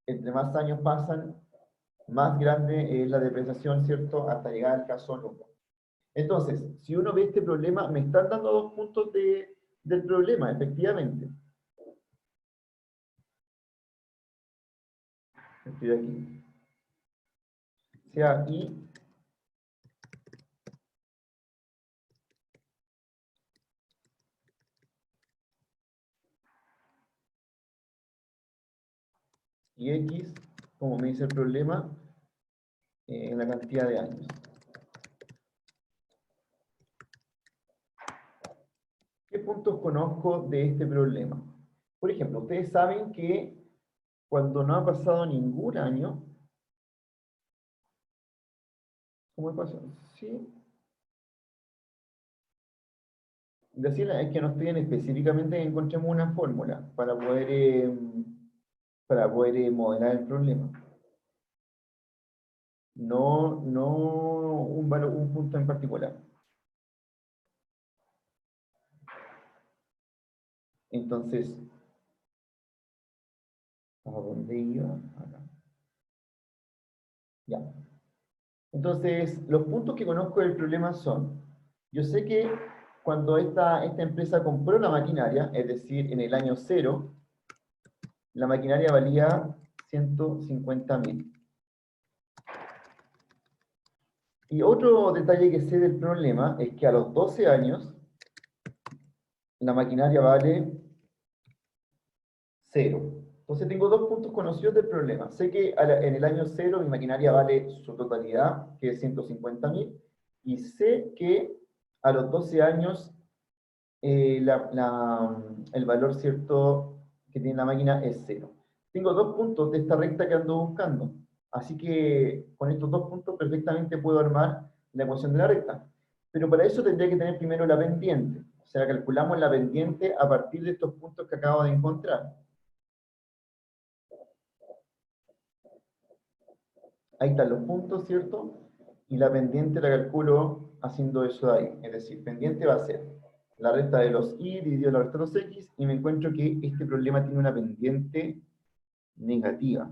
Entre más años pasan, más grande es la depreciación, ¿cierto? Hasta llegar al caso número. Entonces, si uno ve este problema, me están dando 2 puntos del problema, efectivamente. Estoy aquí. Sea I y X, como me dice el problema, en la cantidad de años. ¿Qué puntos conozco de este problema? Por ejemplo, ustedes saben que cuando no ha pasado ningún año, ¿cómo pasa? Sí. Decirle es que nos piden específicamente que encontremos una fórmula para poder modelar el problema. No un punto en particular. Entonces, ¿a dónde iba? Acá. Ya. Entonces, los puntos que conozco del problema son, yo sé que cuando esta empresa compró la maquinaria, es decir, en el año 0, la maquinaria valía 150.000. Y otro detalle que sé del problema es que a los 12 años, la maquinaria vale 0. Entonces tengo dos puntos conocidos del problema. Sé que en el año 0 mi maquinaria vale su totalidad, que es 150.000, y sé que a los 12 años el valor cierto que tiene la máquina es 0. Tengo dos puntos de esta recta que ando buscando. Así que con estos dos puntos perfectamente puedo armar la ecuación de la recta. Pero para eso tendría que tener primero la pendiente. O sea, calculamos la pendiente a partir de estos puntos que acabo de encontrar. Ahí están los puntos, ¿cierto? Y la pendiente la calculo haciendo eso de ahí. Es decir, pendiente va a ser la recta de los y dividido la recta de los x, y me encuentro que este problema tiene una pendiente negativa.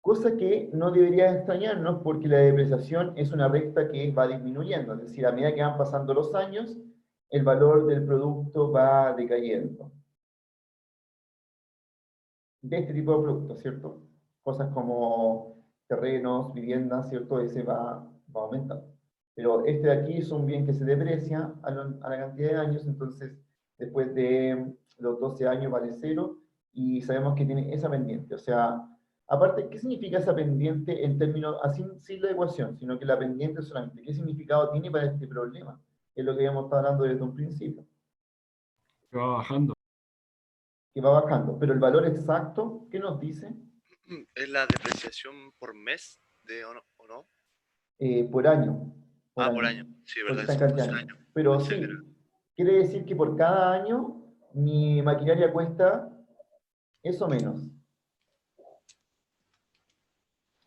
Cosa que no debería extrañarnos porque la depreciación es una recta que va disminuyendo. Es decir, a medida que van pasando los años, el valor del producto va decayendo. De este tipo de productos, ¿cierto? Cosas como terrenos, viviendas, ¿cierto? Ese va aumentando. Pero este de aquí es un bien que se deprecia a la cantidad de años, entonces después de los 12 años vale 0 y sabemos que tiene esa pendiente. O sea, aparte, ¿qué significa esa pendiente en términos, así sin la ecuación, sino que la pendiente solamente? ¿Qué significado tiene para este problema? Es lo que habíamos estado hablando desde un principio. Que va bajando. Que va bajando. Pero el valor exacto, ¿qué nos dice? ¿Es la depreciación por mes o no? Por año. Por año. Sí, Porque verdad, está en son cantidad 12 de años. años. Pero Pensé que era. sí, quiere decir que por cada año mi maquinaria cuesta eso menos.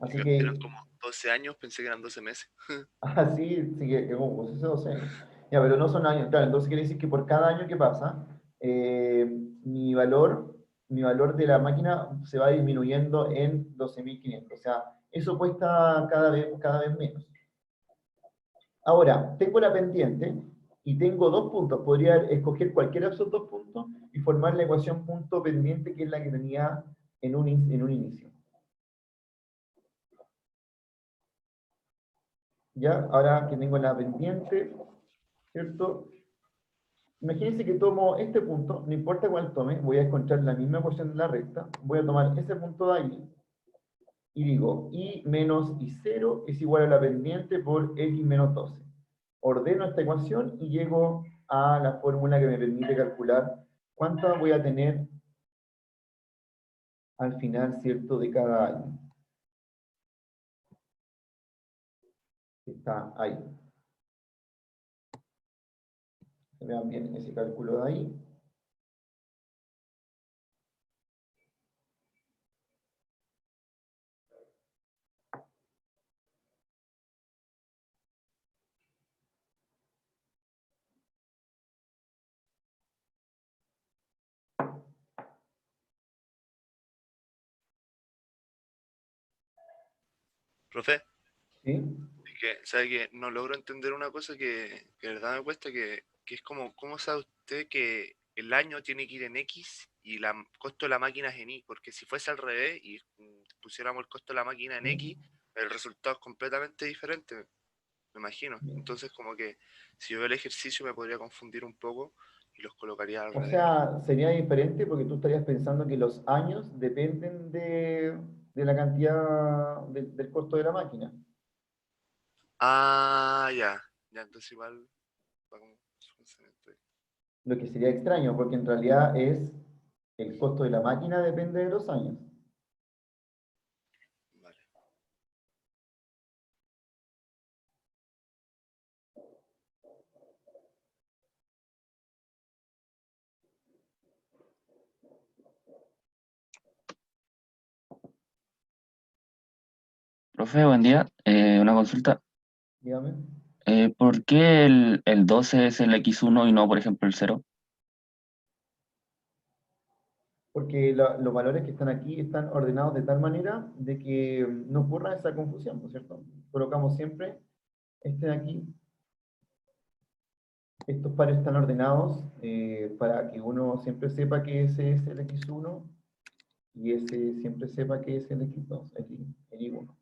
Así Eran que, como 12 años, pensé que eran 12 meses. así, sí que como pues eso 12 años. Ya, pero no son años, claro, entonces quiere decir que por cada año que pasa, eh, mi valor, mi valor de la máquina se va disminuyendo en 12.500. O sea, eso cuesta cada vez menos. Ahora, tengo la pendiente y tengo dos puntos. Podría escoger cualquiera de esos dos puntos y formar la ecuación punto pendiente, que es la que tenía en un inicio. ¿Ya? Ahora que tengo la pendiente, ¿cierto? Imagínense que tomo este punto, no importa cuál tome, voy a encontrar la misma ecuación de la recta, voy a tomar ese punto de ahí, y digo, y menos y0 es igual a la pendiente por x menos 12. Ordeno esta ecuación y llego a la fórmula que me permite calcular cuánto voy a tener al final, ¿cierto?, de cada año. Está ahí. Vean bien ese cálculo de ahí. Profe, ¿Sí? es que, ¿sabe que no logro entender una cosa que de verdad me cuesta? Que es como, ¿cómo sabe usted que el año tiene que ir en X y el costo de la máquina es en Y? Porque si fuese al revés y pusiéramos el costo de la máquina en X, el resultado es completamente diferente, me imagino. Entonces, como que si yo veo el ejercicio me podría confundir un poco y los colocaría al O revés. sea, sería diferente porque tú estarías pensando que los años dependen de la cantidad del costo de la máquina. Ah, ya. Ya, entonces igual va como su pensamiento ahí. Lo que sería extraño, porque en realidad es el costo de la máquina depende de los años. Vale. Profe, buen día. Una consulta. Dígame. ¿Por qué el 12 es el X1 y no, por ejemplo, el 0? Porque los valores que están aquí están ordenados de tal manera de que no ocurra esa confusión, ¿no es cierto? Colocamos siempre este de aquí. Estos pares están ordenados para que uno siempre sepa que ese es el x1 y ese siempre sepa que es el x2, el y1.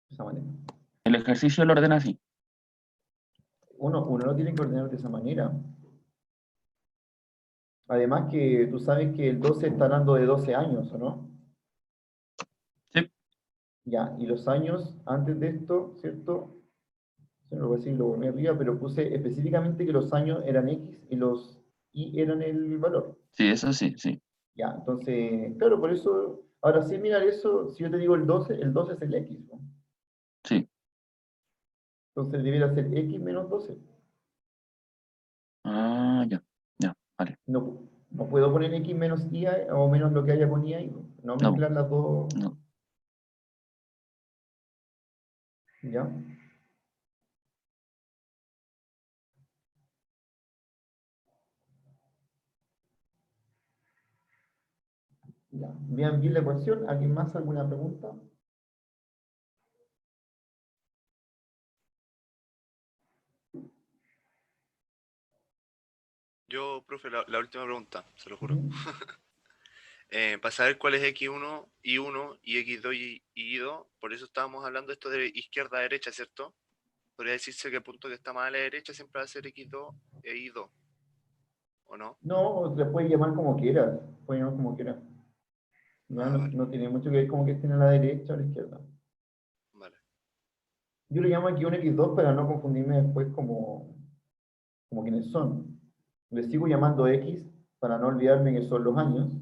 De esa manera. El ejercicio lo ordena así. Uno lo tiene que ordenar de esa manera. Además que tú sabes que el 12 está hablando de 12 años, ¿o no? Sí. Ya, y los años antes de esto, ¿cierto? No lo voy a decir, lo volví arriba, pero puse específicamente que los años eran X y los Y eran el valor. Sí, eso sí, sí. Ya, entonces, claro, por eso, ahora sí mirar eso, si yo te digo el 12 es el X, ¿no? Sí. Entonces debería ser X menos 12. Ah, ya. Ya, vale. No puedo poner X menos Y o menos lo que haya con Y ahí, ¿no? No No, mezclar las dos. no. ¿Ya? Ya. Vean bien la ecuación. ¿Alguien más alguna pregunta? Yo, profe, la última pregunta, se lo juro. Ujú. Para saber cuál es X1, Y1 y X2 y Y2, por eso estábamos hablando esto de izquierda a derecha, ¿cierto? Podría decirse que el punto que está más a la derecha siempre va a ser X2 e Y2, ¿o no? No, le puedes llamar como quieras. Puedes llamar como quieras. Ya Ah, no, vale, no tiene mucho que ver como que estén a la derecha o a la izquierda. vale. Yo le llamo aquí un X2 para no confundirme después como quienes son. Le sigo llamando X para no olvidarme que son los años,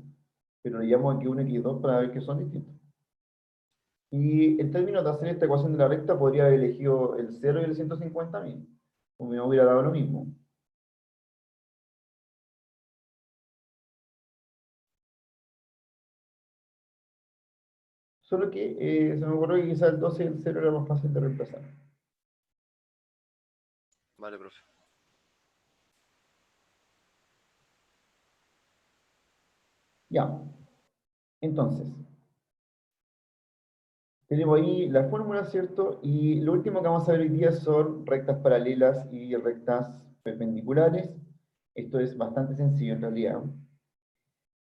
pero le llamo aquí un X2 para ver que son distintos. Y en términos de hacer esta ecuación de la recta, podría haber elegido el 0 y el 150.000, o me hubiera dado lo mismo. Solo que se me ocurrió que quizás el 12 y el 0 era más fácil de reemplazar. Vale, profe. Ya, entonces, tenemos ahí la fórmula, ¿cierto? Y lo último que vamos a ver hoy día son rectas paralelas y rectas perpendiculares. Esto es bastante sencillo en realidad.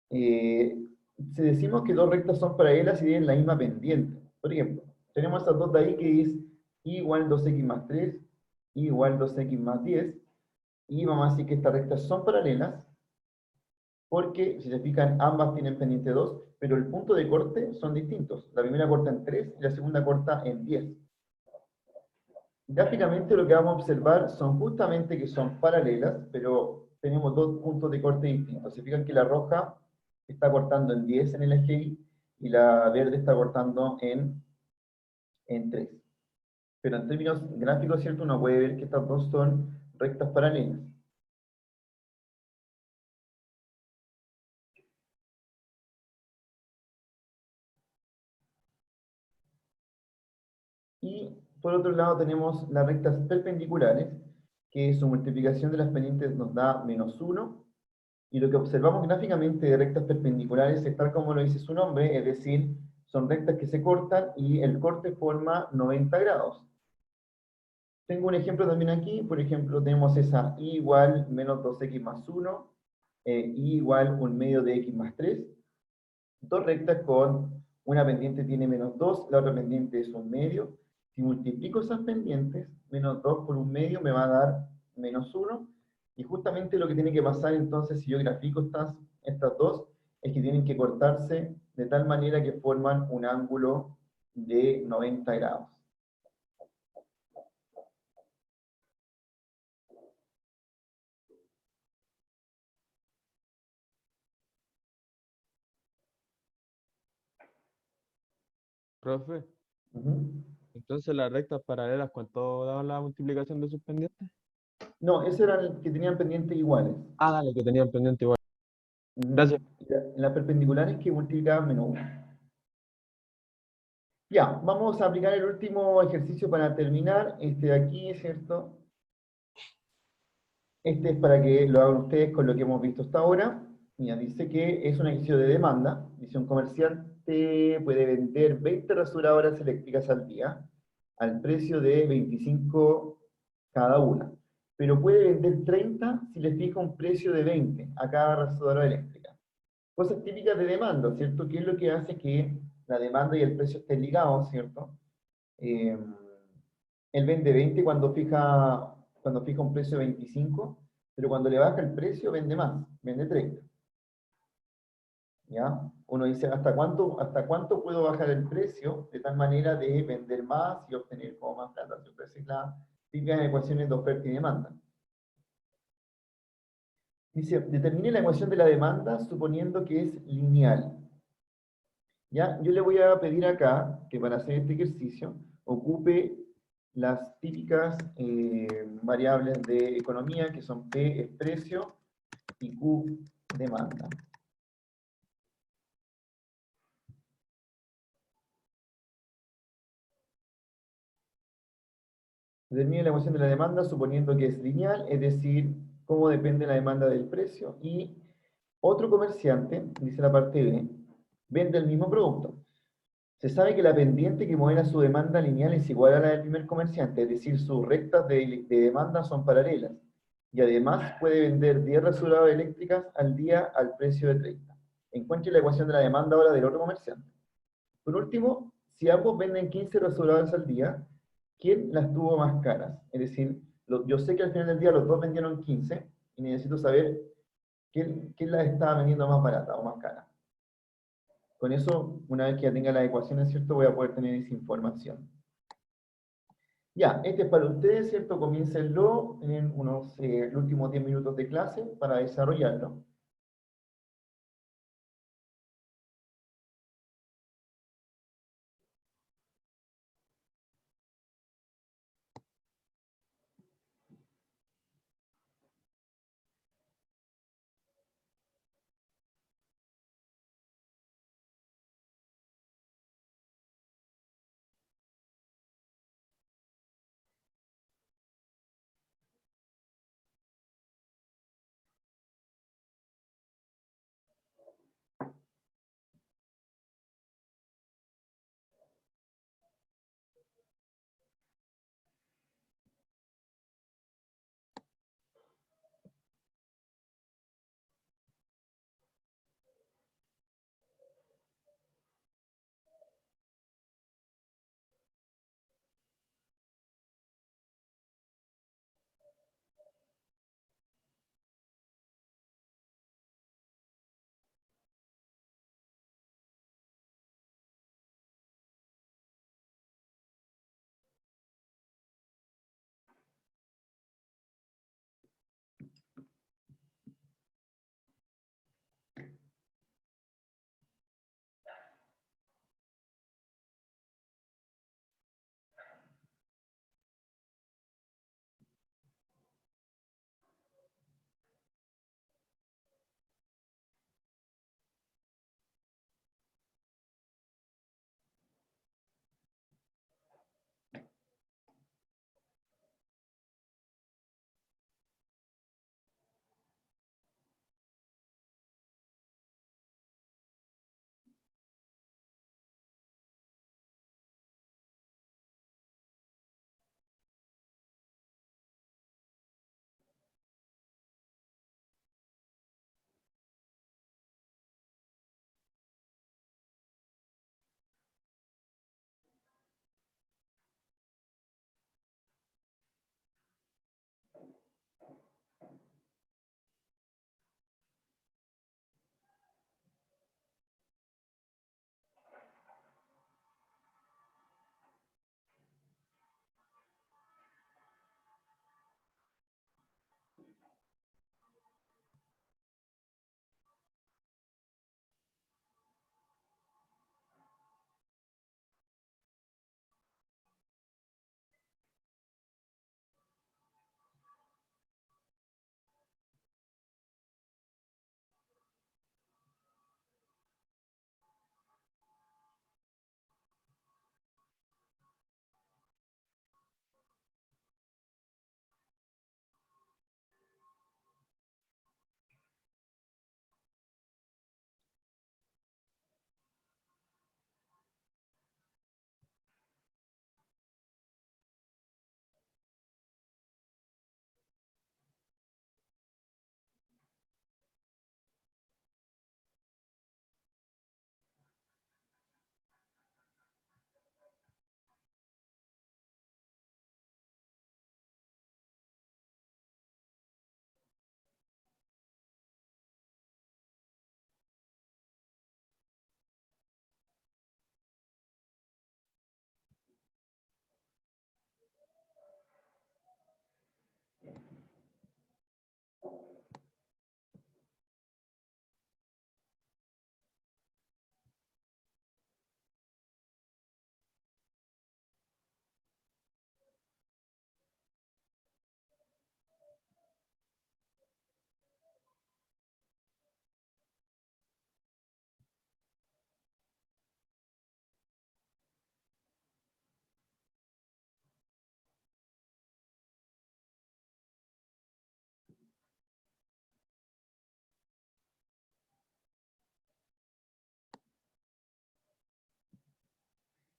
Si decimos que dos rectas son paralelas y tienen la misma pendiente, por ejemplo, tenemos estas dos de ahí que es y igual 2x más 3, y igual 2x más 10, y vamos a decir que estas rectas son paralelas, porque si se fijan, ambas tienen pendiente 2, pero el punto de corte son distintos. La primera corta en 3 y la segunda corta en 10. Gráficamente lo que vamos a observar son justamente que son paralelas, pero tenemos dos puntos de corte distintos. Se fijan que la roja está cortando en 10 en el eje Y y la verde está cortando en 3. Pero en términos gráficos, ¿cierto? Uno puede ver que estas dos son rectas paralelas. Y por otro lado tenemos las rectas perpendiculares, que su multiplicación de las pendientes nos da -1, y lo que observamos gráficamente de rectas perpendiculares es tal como lo dice su nombre, es decir, son rectas que se cortan y el corte forma 90 grados. Tengo un ejemplo también aquí, por ejemplo, tenemos esa y igual menos 2x más 1, y igual 1 medio de x más 3, dos rectas con una pendiente tiene -2, la otra pendiente es 1 medio. Si multiplico esas pendientes, -2 por 1 medio me va a dar -1, y justamente lo que tiene que pasar entonces si yo grafico estas dos, es que tienen que cortarse de tal manera que forman un ángulo de 90 grados. Profe, Ujú. entonces las rectas paralelas, ¿cuánto daban la multiplicación de sus pendientes? No, ese era el que tenían pendientes iguales. Ah, dale, que tenían pendiente igual. Ujú. Gracias. La perpendicular es que multiplicaban -1. Ya, vamos a aplicar el último ejercicio para terminar. Este de aquí, ¿cierto? Este es para que lo hagan ustedes con lo que hemos visto hasta ahora. Mira, dice que es un ejercicio de demanda. Dice un comerciante puede vender 20 rasuradoras eléctricas al día al precio de 25 cada una. Pero puede vender 30 si le fija un precio de 20 a cada rasuradora eléctrica. Cosas típicas de demanda, ¿cierto? ¿Qué es lo que hace que la demanda y el precio estén ligados, ¿cierto? Eh, Él vende 20 cuando fija un precio de 25, pero cuando le baja el precio vende más, vende 30. ¿Ya? Uno dice, hasta cuánto puedo bajar el precio de tal manera de vender más y obtener como más plata? Esa es la típica ecuaciones de oferta y demanda. Dice, determine la ecuación de la demanda suponiendo que es lineal. ¿Ya? Yo le voy a pedir acá que para hacer este ejercicio ocupe las típicas variables de economía, que son P es precio y Q demanda. Determine la ecuación de la demanda suponiendo que es lineal, es decir, cómo depende la demanda del precio. Y otro comerciante, dice la parte B, vende el mismo producto. Se sabe que la pendiente que modela su demanda lineal es igual a la del primer comerciante, es decir, sus rectas de demanda son paralelas. Y además puede vender 10 rasuradoras eléctricas al día al precio de 30. Encuentre la ecuación de la demanda ahora del otro comerciante. Por último, si ambos venden 15 rasuradoras al día, ¿quién las tuvo más caras? Es decir, yo sé que al final del día los dos vendieron 15 y necesito saber quién las estaba vendiendo más barata o más cara. Con eso, una vez que ya tenga las ecuaciones, ¿cierto? Voy a poder tener esa información. Ya, este es para ustedes, ¿cierto? Comiéncenlo en los últimos 10 minutos de clase para desarrollarlo.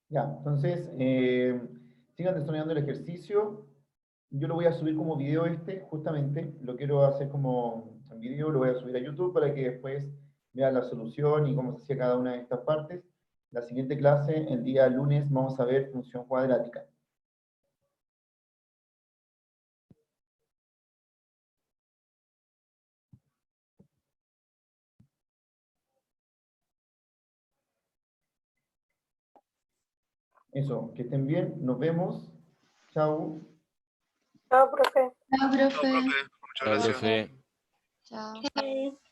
Ya, entonces, sigan desarrollando el ejercicio. Yo lo voy a subir como video justamente. Lo quiero hacer como video, lo voy a subir a YouTube para que después vean la solución y cómo se hacía cada una de estas partes. La siguiente clase, el día lunes, vamos a ver función cuadrática. Eso, que estén bien, nos vemos. Chao. Chao, profe. Chao, Chao, profe. profe. Muchas Chao, gracias. profe. Chao. Ok.